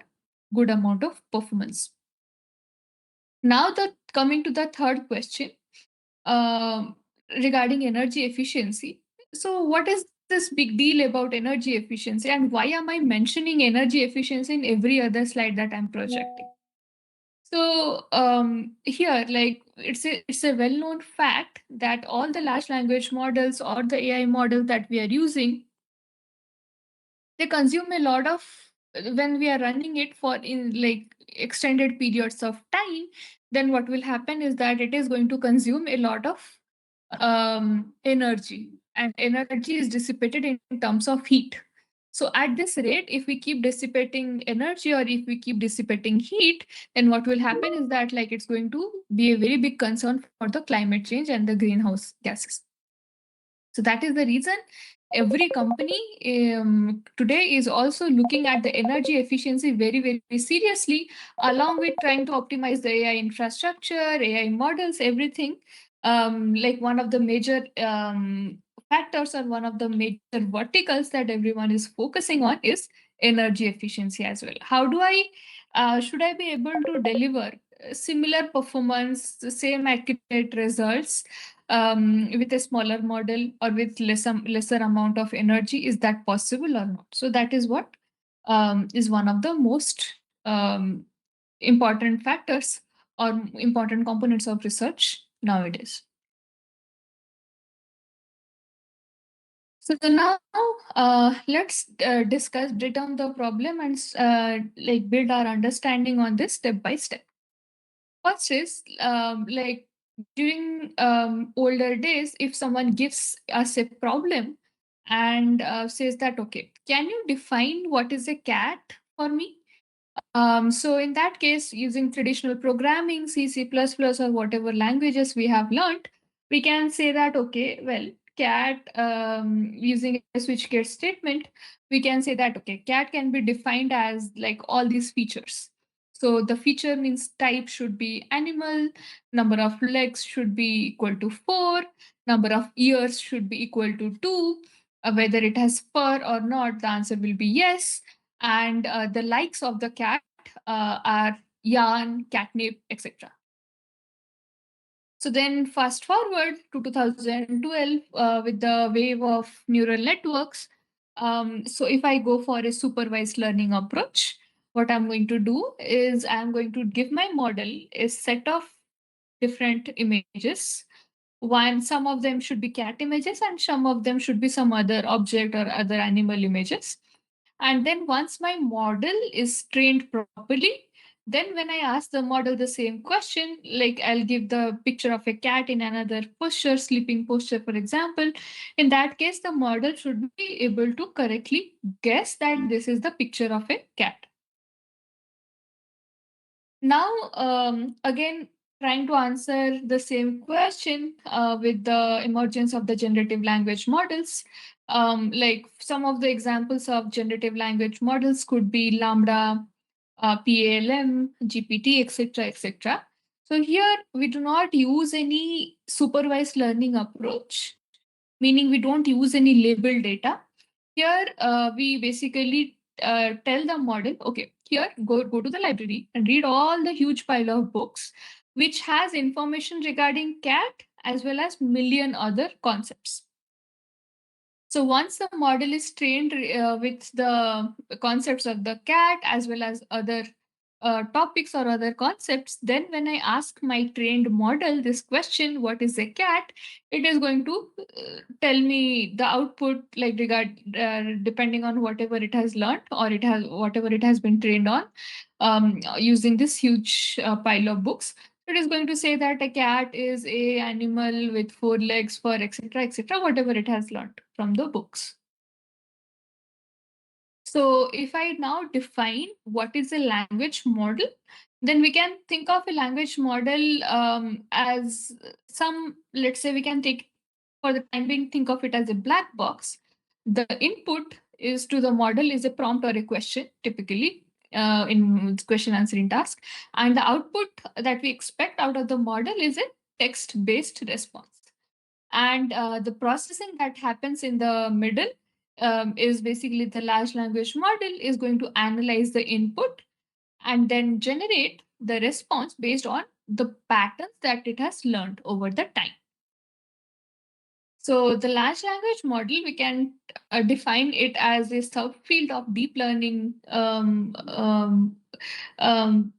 good amount of performance. Now, the coming to the third question, um, regarding energy efficiency. So, what is this big deal about energy efficiency, and why am I mentioning energy efficiency in every other slide that I'm projecting? So here, like it's a well-known fact that all the large language models or the AI model that we are using, they consume a lot of, when we are running it for in like extended periods of time, then what will happen is that it is going to consume a lot of energy, and energy is dissipated in terms of heat. So at this rate, if we keep dissipating energy or if we keep dissipating heat, then what will happen is that like it's going to be a very big concern for the climate change and the greenhouse gases. So that is the reason every company today is also looking at the energy efficiency very, very seriously, along with trying to optimize the AI infrastructure, AI models, everything. Like one of the major factors or one of the major verticals that everyone is focusing on is energy efficiency as well. How do I should I be able to deliver similar performance, the same accurate results with a smaller model or with lesser amount of energy? Is that possible or not? So that is what is one of the most important factors or important components of research nowadays. So now let's discuss, break down the problem and like build our understanding on this step by step. First is like during older days, if someone gives us a problem and says that, okay, can you define what is a cat for me? So in that case, using traditional programming, C, C++, or whatever languages we have learned, we can say that, okay, well, cat, using a switch case statement, we can say that, okay, cat can be defined as like all these features. So the feature means type should be animal, number of legs should be equal to 4, number of ears should be equal to 2, whether it has fur or not, the answer will be yes, and the likes of the cat are yarn, catnip, etc. So then fast forward to 2012 with the wave of neural networks. So if I go for a supervised learning approach, what I'm going to do is I'm going to give my model a set of different images. Some of them should be cat images and some of them should be some other object or other animal images. And then once my model is trained properly, then when I ask the model the same question, like I'll give the picture of a cat in another posture, sleeping posture, for example, in that case, the model should be able to correctly guess that this is the picture of a cat. Now, again, trying to answer the same question with the emergence of the generative language models. Like some of the examples of generative language models could be Lambda, PALM, GPT, etc., etc. So here we do not use any supervised learning approach, meaning we don't use any label data. Here we basically tell the model, okay, here go to the library and read all the huge pile of books, which has information regarding cat as well as million other concepts. So once the model is trained with the concepts of the cat as well as other topics or other concepts, then when I ask my trained model this question, what is a cat, it is going to tell me the output like depending on whatever it has learned or it has whatever it has been trained on using this huge pile of books. It is going to say that a cat is a animal with 4 legs, fur, etc., whatever it has learned from the books. So if I now define what is a language model, then we can think of a language model as let's say we can take, for the time being, think of it as a black box. The input is to the model is a prompt or a question, typically in question answering task. And the output that we expect out of the model is a text-based response. And the processing that happens in the middle is basically the large language model is going to analyze the input and then generate the response based on the patterns that it has learned over the time. So the large language model, we can define it as a subfield of deep learning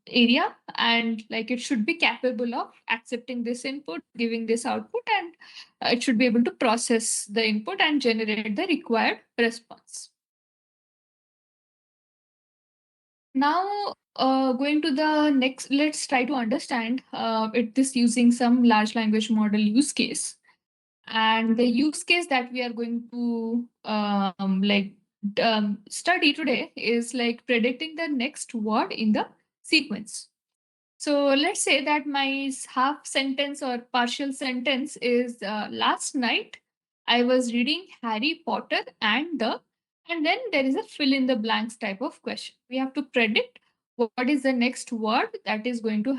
area, and like it should be capable of accepting this input, giving this output, and it should be able to process the input and generate the required response. Now, going to the next, let's try to understand this using some large language model use case. And the use case that we are going to study today is like predicting the next word in the sequence. So let's say that my half sentence or partial sentence is last night I was reading Harry Potter and then there is a fill in the blanks type of question. We have to predict what is the next word that is going to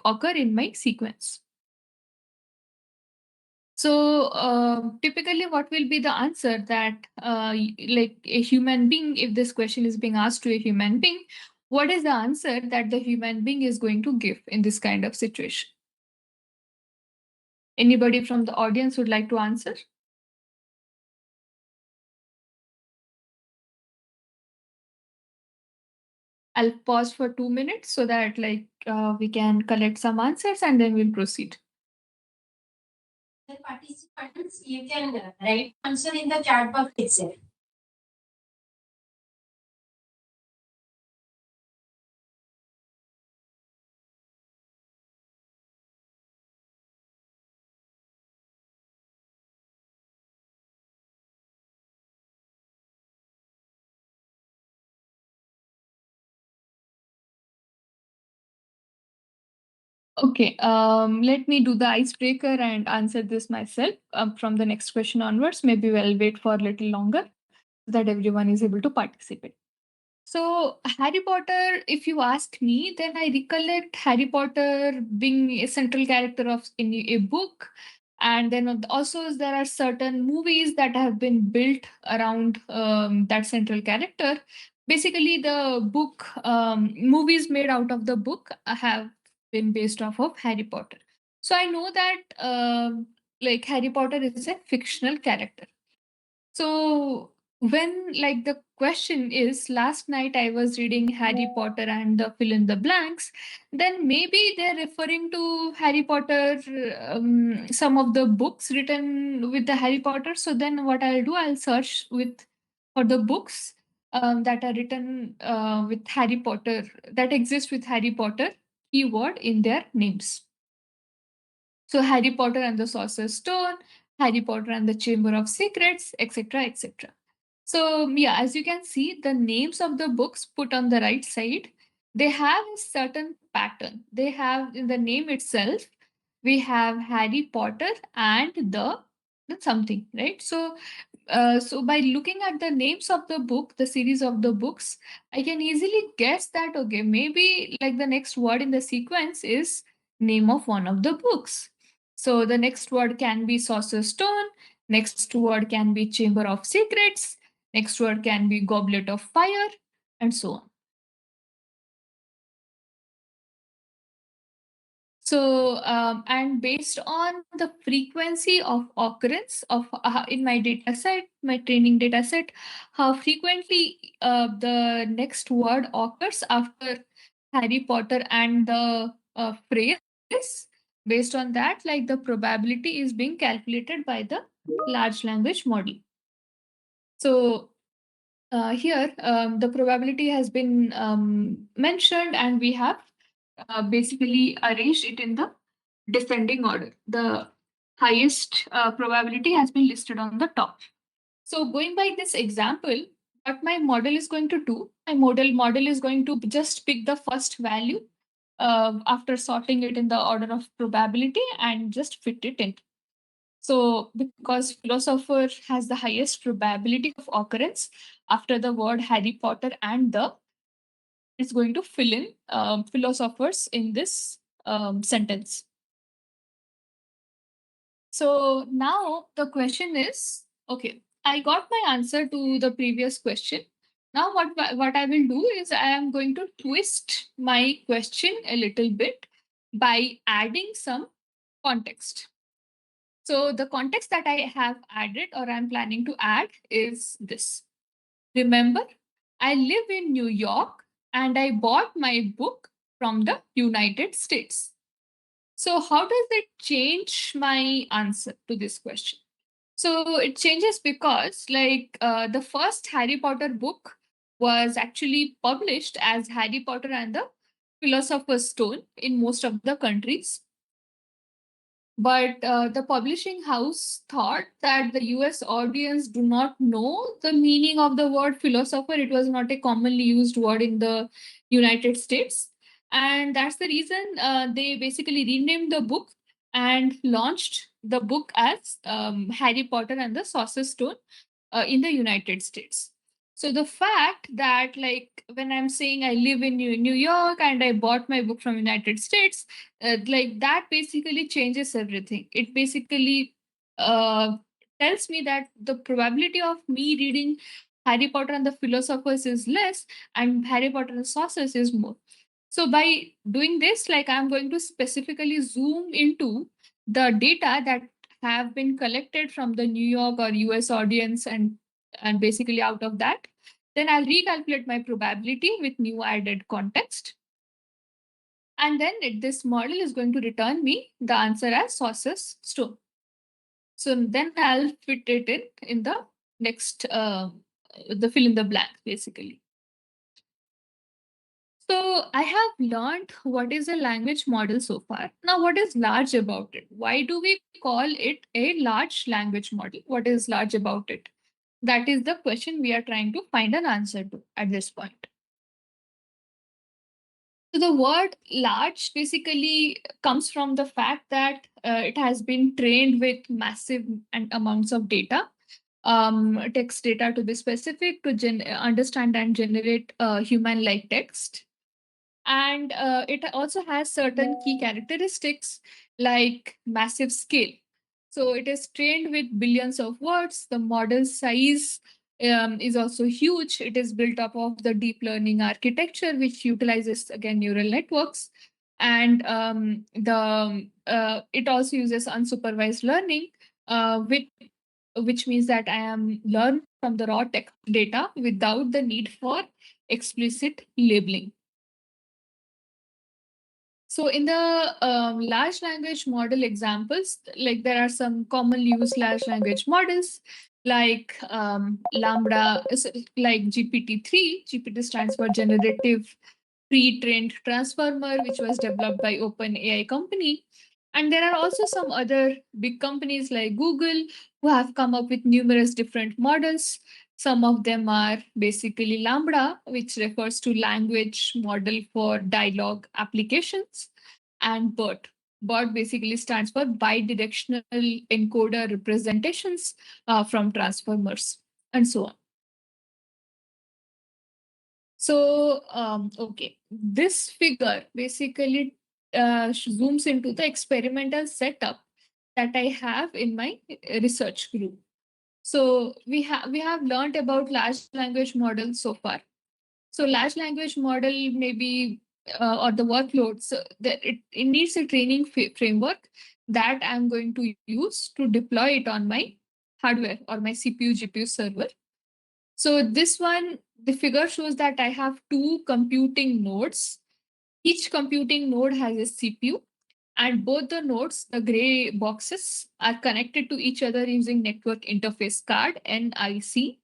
occur in my sequence. So typically, what will be the answer that like a human being, if this question is being asked to a human being, what is the answer that the human being is going to give in this kind of situation? Anybody from the audience would like to answer? I'll pause for 2 minutes so that we can collect some answers and then we'll proceed. The participants, you can write answer in the chat box itself. Okay, let me do the icebreaker and answer this myself. From the next question onwards, maybe we'll wait for a little longer so that everyone is able to participate. So, Harry Potter, if you ask me, then I recollect Harry Potter being a central character of in a book. And then also there are certain movies that have been built around that central character. Basically, the book movies made out of the book have been based off of Harry Potter. So I know that Harry Potter is a fictional character. So when the question is last night I was reading Harry Potter and the fill in the blanks, then maybe they're referring to Harry Potter, some of the books written with the Harry Potter. So then what I'll do, I'll search with for the books that are written with Harry Potter that exist with Harry Potter keyword in their names. So Harry Potter and the Sorcerer's Stone, Harry Potter and the Chamber of Secrets, etc., etc. So yeah, as you can see, the names of the books put on the right side, they have a certain pattern. They have in the name itself, we have Harry Potter and the something, right? So by looking at the names of the book, the series of the books, I can easily guess that okay, maybe the next word in the sequence is name of one of the books. So the next word can be Sorcerer's Stone, next word can be Chamber of Secrets, next word can be Goblet of Fire, and so on. So, and based on the frequency of occurrence of in my data set, my training data set, how frequently the next word occurs after Harry Potter and the phrase, based on that, the probability is being calculated by the large language model. So, here the probability has been mentioned, and we have basically arranged it in the descending order. The highest probability has been listed on the top. So going by this example, what my model is going to do, my model is going to just pick the first value after sorting it in the order of probability and just fit it in. So because philosopher has the highest probability of occurrence after the word Harry Potter and the, it's going to fill in philosophers in this sentence. So now the question is, okay, I got my answer to the previous question. Now what I will do is I am going to twist my question a little bit by adding some context. So the context that I have added or I'm planning to add is this. Remember, I live in New York and I bought my book from the United States. So how does it change my answer to this question? So it changes because the first Harry Potter book was actually published as Harry Potter and the Philosopher's Stone in most of the countries. But the publishing house thought that the US audience do not know the meaning of the word philosopher. It was not a commonly used word in the United States. And that's the reason they basically renamed the book and launched the book as Harry Potter and the Sorcerer's Stone in the United States. So the fact that when I'm saying I live in New York and I bought my book from United States, that basically changes everything. It basically tells me that the probability of me reading Harry Potter and the Philosophers is less, and Harry Potter and Sorcerers is more. So by doing this, like I'm going to specifically zoom into the data that have been collected from the New York or US audience, and basically out of that, then I'll recalculate my probability with new added context. And then this model is going to return me the answer as Sorcerer's Stone. So then I'll fit it in the next, the fill in the blank, basically. So I have learned what is a language model so far. Now, what is large about it? Why do we call it a large language model? What is large about it? That is the question we are trying to find an answer to at this point. So the word large basically comes from the fact that it has been trained with massive amounts of data, text data to be specific, to understand and generate human-like text. And it also has certain key characteristics like massive scale. So it is trained with billions of words. The model size is also huge. It is built up of the deep learning architecture, which utilizes again neural networks. And it also uses unsupervised learning, which means that I am learned from the raw text data without the need for explicit labeling. So in the large language model examples, like there are some commonly used large language models like Lambda, like GPT-3. GPT stands for Generative Pre-trained Transformer, which was developed by OpenAI company. And there are also some other big companies like Google who have come up with numerous different models. Some of them are basically Lambda, which refers to language model for dialogue applications, and BERT. BERT basically stands for bidirectional encoder representations from transformers, and so on. So, okay, this figure basically zooms into the experimental setup that I have in my research group. So we have learned about large language models so far. So large language model maybe or the workload, so that it needs a training framework that I'm going to use to deploy it on my hardware or my CPU GPU server. So this one, the figure shows that I have two computing nodes. Each computing node has a CPU, and both the nodes, the gray boxes, are connected to each other using network interface card, NIC.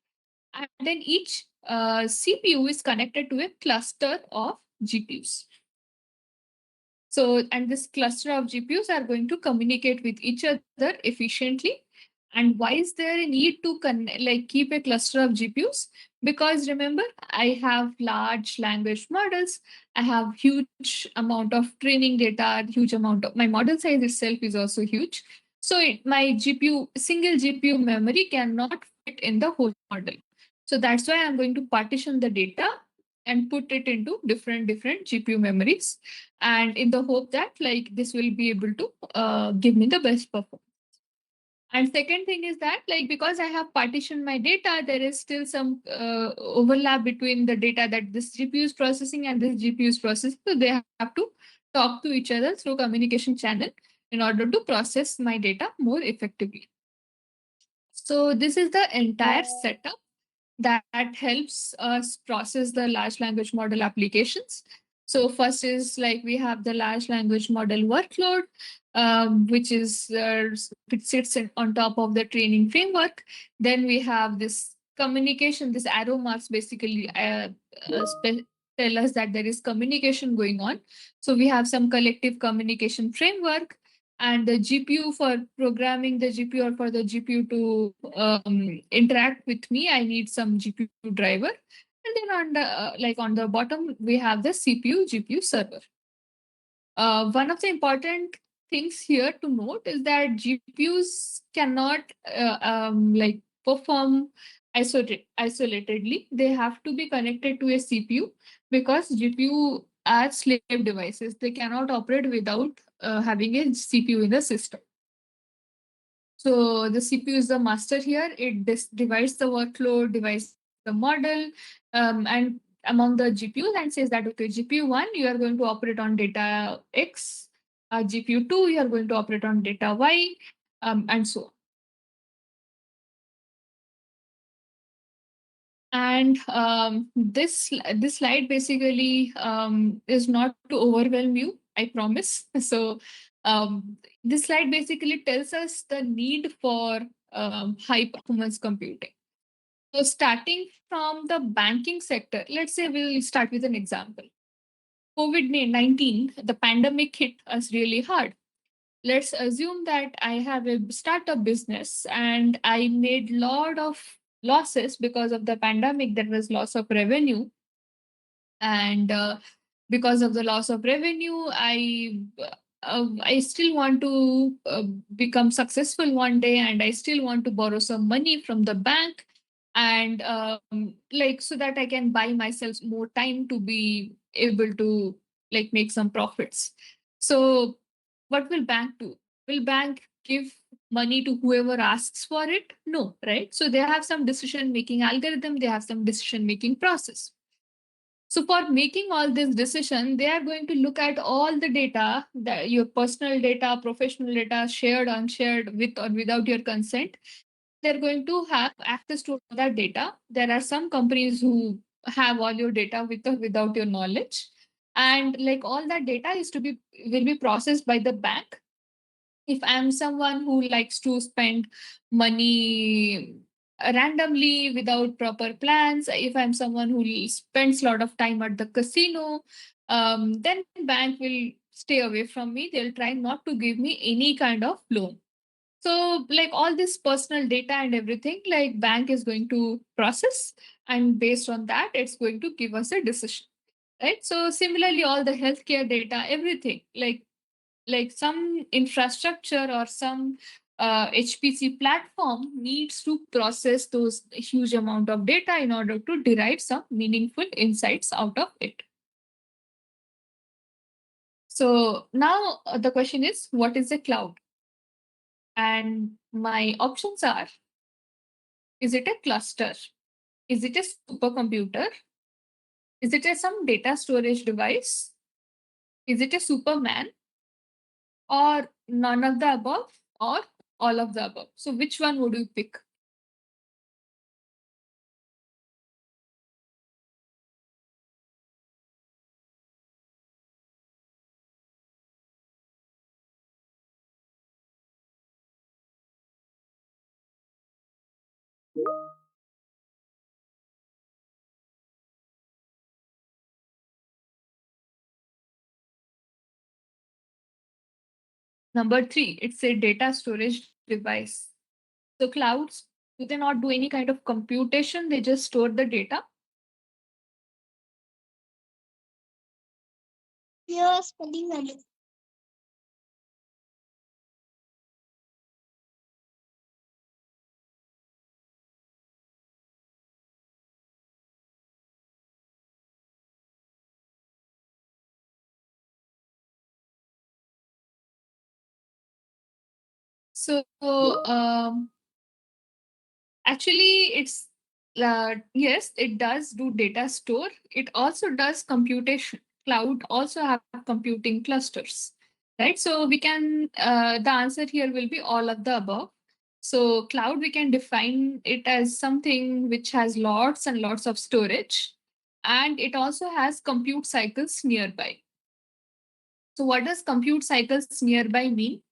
And then each CPU is connected to a cluster of GPUs. So, and this cluster of GPUs are going to communicate with each other efficiently. And why is there a need to keep a cluster of GPUs? Because remember, I have large language models. I have huge amount of training data, huge amount of my model size itself is also huge. So my GPU, single GPU memory cannot fit in the whole model. So that's why I'm going to partition the data and put it into different GPU memories, and in the hope that like this will be able to give me the best performance. And second thing is that like because I have partitioned my data, there is still some overlap between the data that this GPU is processing and this GPU is processing. So they have to talk to each other through communication channel in order to process my data more effectively. So this is the entire setup that helps us process the large language model applications. So first is like we have the large language model workload, which is it sits on top of the training framework. Then we have this communication, this arrow marks basically tell us that there is communication going on. So we have some collective communication framework, and the GPU for programming the GPU or for the GPU to interact with me, I need some GPU driver. And then on the on the bottom, we have the CPU GPU server. One of the important things here to note is that GPUs cannot perform isolatedly. They have to be connected to a CPU because GPU are slave devices. They cannot operate without having a CPU in the system. So the CPU is the master here. It divides the workload, divides the model, and among the GPUs, and says that, okay, GPU 1, you are going to operate on data X, GPU 2, you are going to operate on data Y, and so on. And this slide basically is not to overwhelm you, I promise. So this slide basically tells us the need for high performance computing. So starting from the banking sector, let's say we'll start with an example. COVID-19, the pandemic hit us really hard. Let's assume that I have a startup business and I made lot of losses because of the pandemic. There was loss of revenue, and because of the loss of revenue, I still want to become successful one day, and I still want to borrow some money from the bank, and like, so that I can buy myself more time to be able to like make some profits. So what will bank do? Will bank give money to whoever asks for it? No, right? So they have some decision making algorithm, they have some decision making process. So for making all this decision, they are going to look at all the data, that your personal data, professional data, shared, unshared, with or without your consent. They're going to have access to all that data. There are some companies who have all your data with or without your knowledge. And like all that data is to be will be processed by the bank. If I'm someone who likes to spend money randomly without proper plans, if I'm someone who spends a lot of time at the casino, then bank will stay away from me. They'll try not to give me any kind of loan. So like all this personal data and everything, like bank is going to process, and based on that, it's going to give us a decision. Right. So similarly, all the healthcare data, everything, like some infrastructure or some HPC platform needs to process those huge amount of data in order to derive some meaningful insights out of it. So now the question is, what is a cloud? And my options are, is it a cluster? Is it a supercomputer? Is it some data storage device? Is it a superman? Or none of the above? Or all of the above? So which one would you pick? Number three, it's a data storage device. So clouds, do they not do any kind of computation? They just store the data. Yes, spelling value. So actually, it's yes, it does do data store. It also does computation. Cloud also have computing clusters, right? So we can the answer here will be all of the above. So cloud, we can define it as something which has lots and lots of storage, and it also has compute cycles nearby. So what does compute cycles nearby mean?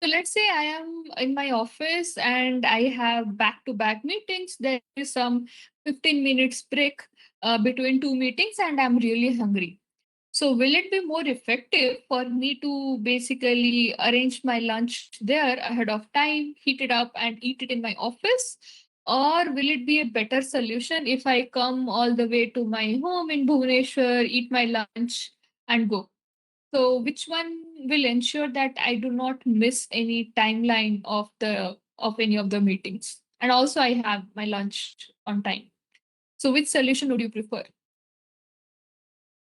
So let's say I am in my office and I have back-to-back meetings. There is some 15 minutes break between two meetings and I'm really hungry. So will it be more effective for me to basically arrange my lunch there ahead of time, heat it up and eat it in my office? Or will it be a better solution if I come all the way to my home in Bhubaneswar, eat my lunch and go? So which one will ensure that I do not miss any timeline of any of the meetings? And also I have my lunch on time. So which solution would you prefer?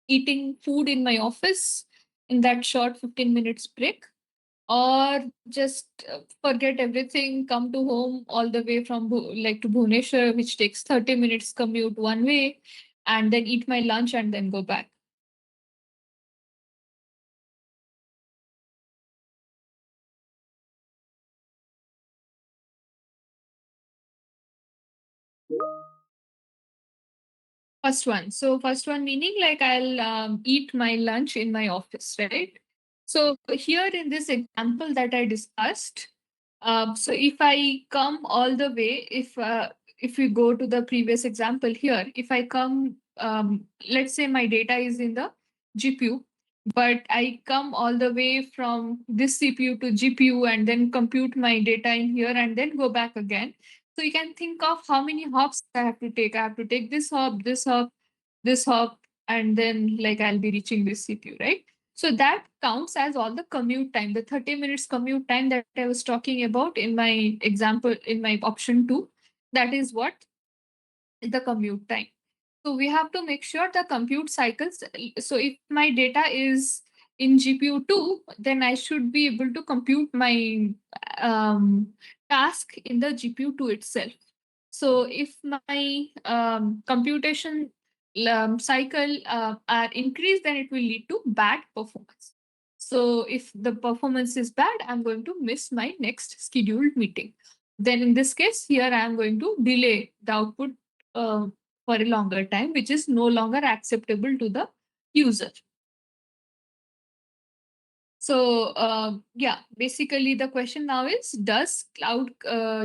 eating food in my office in that short 15 minutes break, or just forget everything, come to home all the way from like to Bhubaneswar, which takes 30 minutes commute one way, and then eat my lunch and then go back. First one. So first one meaning like I'll eat my lunch in my office, right? So here in this example that I discussed, so if I come all the way, if we go to the previous example here, if I come, let's say my data is in the GPU, but I come all the way from this CPU to GPU and then compute my data in here and then go back again. So you can think of how many hops I have to take. I have to take this hop, this hop, this hop, and then like I'll be reaching this CPU, right? So that counts as all the commute time, the 30 minutes commute time that I was talking about in my example, in my option 2. That is what is the commute time. So we have to make sure the compute cycles. So if my data is in GPU 2, then I should be able to compute my task in the GPU 2 itself. So if my computation cycle are increased, then it will lead to bad performance. So if the performance is bad, I'm going to miss my next scheduled meeting. Then in this case, here I am going to delay the output uh, for a longer time, which is no longer acceptable to the user. So yeah, basically the question now is, does cloud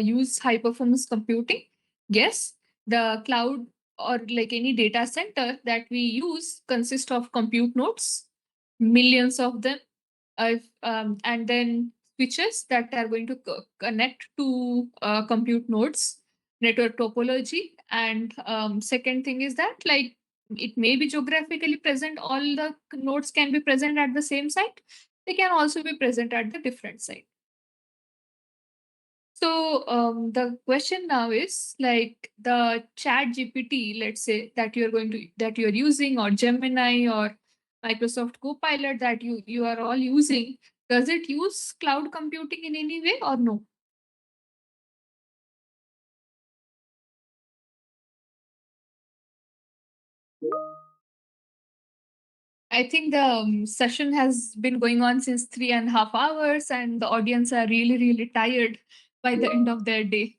use high performance computing? Yes, the cloud or like any data center that we use consist of compute nodes, millions of them, and then switches that are going to connect to compute nodes, network topology. And second thing is that like it may be geographically present, all the nodes can be present at the same site. They can also be present at the different site. So the question now is like the chat GPT, let's say that you're using, or Gemini or Microsoft Copilot that you are all using, does it use cloud computing in any way or no? I think the session has been going on since 3.5 hours, and the audience are really, really tired by the end of their day.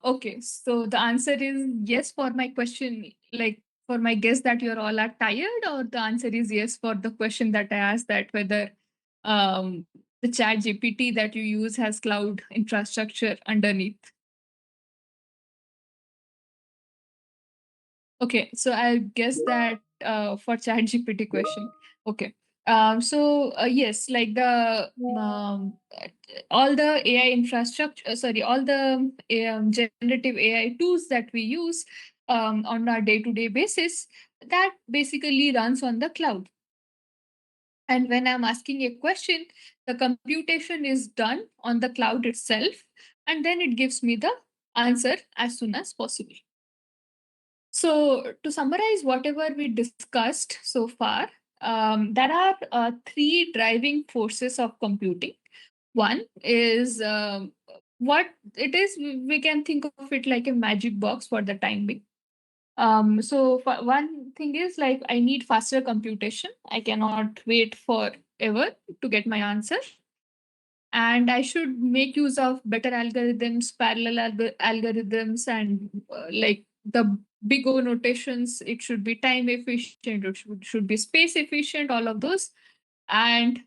Okay, so the answer is yes for my question, like for my guess that you're all are tired, or the answer is yes for the question that I asked, that whether the chat GPT that you use has cloud infrastructure underneath. Okay, so I guess that for chat GPT question. Okay. So yes, like the all the AI infrastructure, sorry, all the generative AI tools that we use on our day-to-day basis, that basically runs on the cloud. And when I'm asking a question, the computation is done on the cloud itself, and then it gives me the answer as soon as possible. So, to summarize whatever we discussed so far, there are three driving forces of computing. One is what it is, we can think of it like a magic box for the time being. So, one thing is like I need faster computation. I cannot wait forever to get my answer. And I should make use of better algorithms, parallel algorithms, and like the big O notations. It should be time efficient, it should be space efficient, all of those. And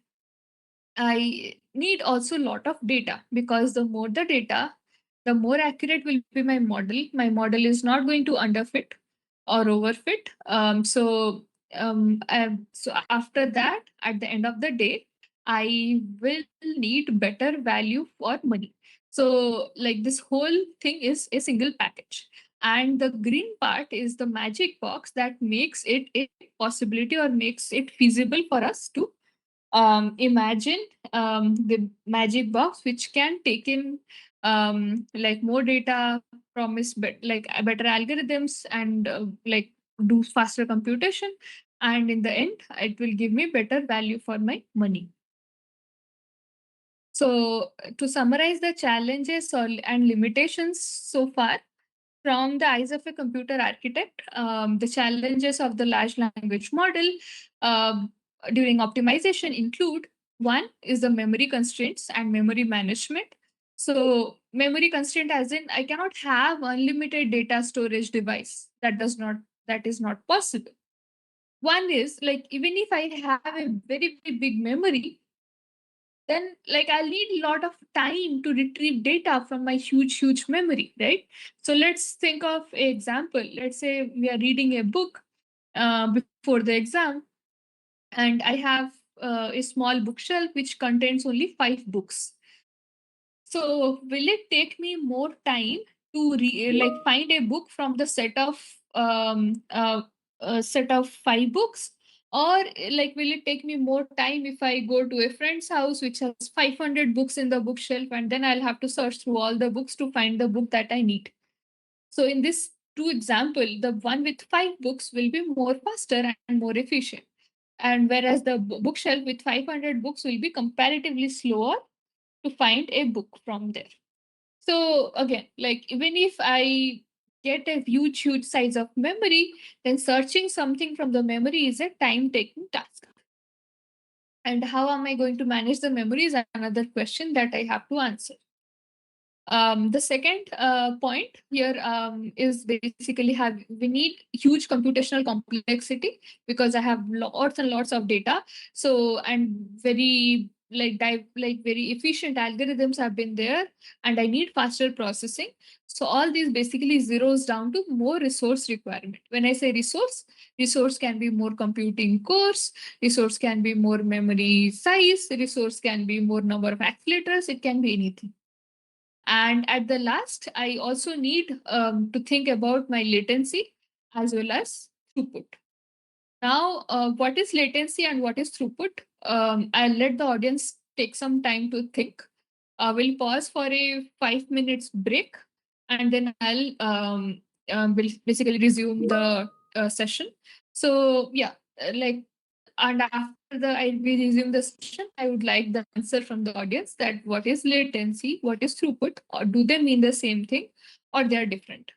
I need also a lot of data, because the more the data, the more accurate will be my model. My model is not going to underfit or overfit. So after that, at the end of the day, I will need better value for money. So like this whole thing is a single package. And the green part is the magic box that makes it a possibility or makes it feasible for us to imagine the magic box, which can take in like more data, promise like better algorithms, and like do faster computation, and in the end, it will give me better value for my money. So, to summarize the challenges and limitations so far, from the eyes of a computer architect, the challenges of the large language model um, during optimization include: one is the memory constraints and memory management. So, memory constraint, as in, I cannot have unlimited data storage device. That is not possible. One is like, even if I have a very, very big memory, then like I'll need a lot of time to retrieve data from my huge memory, right? So let's think of an example. Let's say we are reading a book before the exam, and I have a small bookshelf which contains only 5 books. So will it take me more time to like find a book from the set of 5 books, or like will it take me more time if I go to a friend's house which has 500 books in the bookshelf, and then I'll have to search through all the books to find the book that I need? So in this two example, the one with 5 books will be more faster and more efficient, and whereas the bookshelf with 500 books will be comparatively slower to find a book from there. So again, like even if I get a huge size of memory, then searching something from the memory is a time-taking task. And how am I going to manage the memory is another question that I have to answer. The second point here is basically we need huge computational complexity, because I have lots and lots of data. So, and very like very efficient algorithms have been there, and I need faster processing. So all these basically zeroes down to more resource requirement. When I say resource can be more computing cores, resource can be more memory size, resource can be more number of accelerators, it can be anything. And at the last, I also need to think about my latency as well as throughput. Now, what is latency and what is throughput? I'll let the audience take some time to think. We'll pause for a 5 minutes break, and then will basically resume the session. So yeah, like, and after we resume the session, I would like the answer from the audience that what is latency, what is throughput, or do they mean the same thing, or they are different?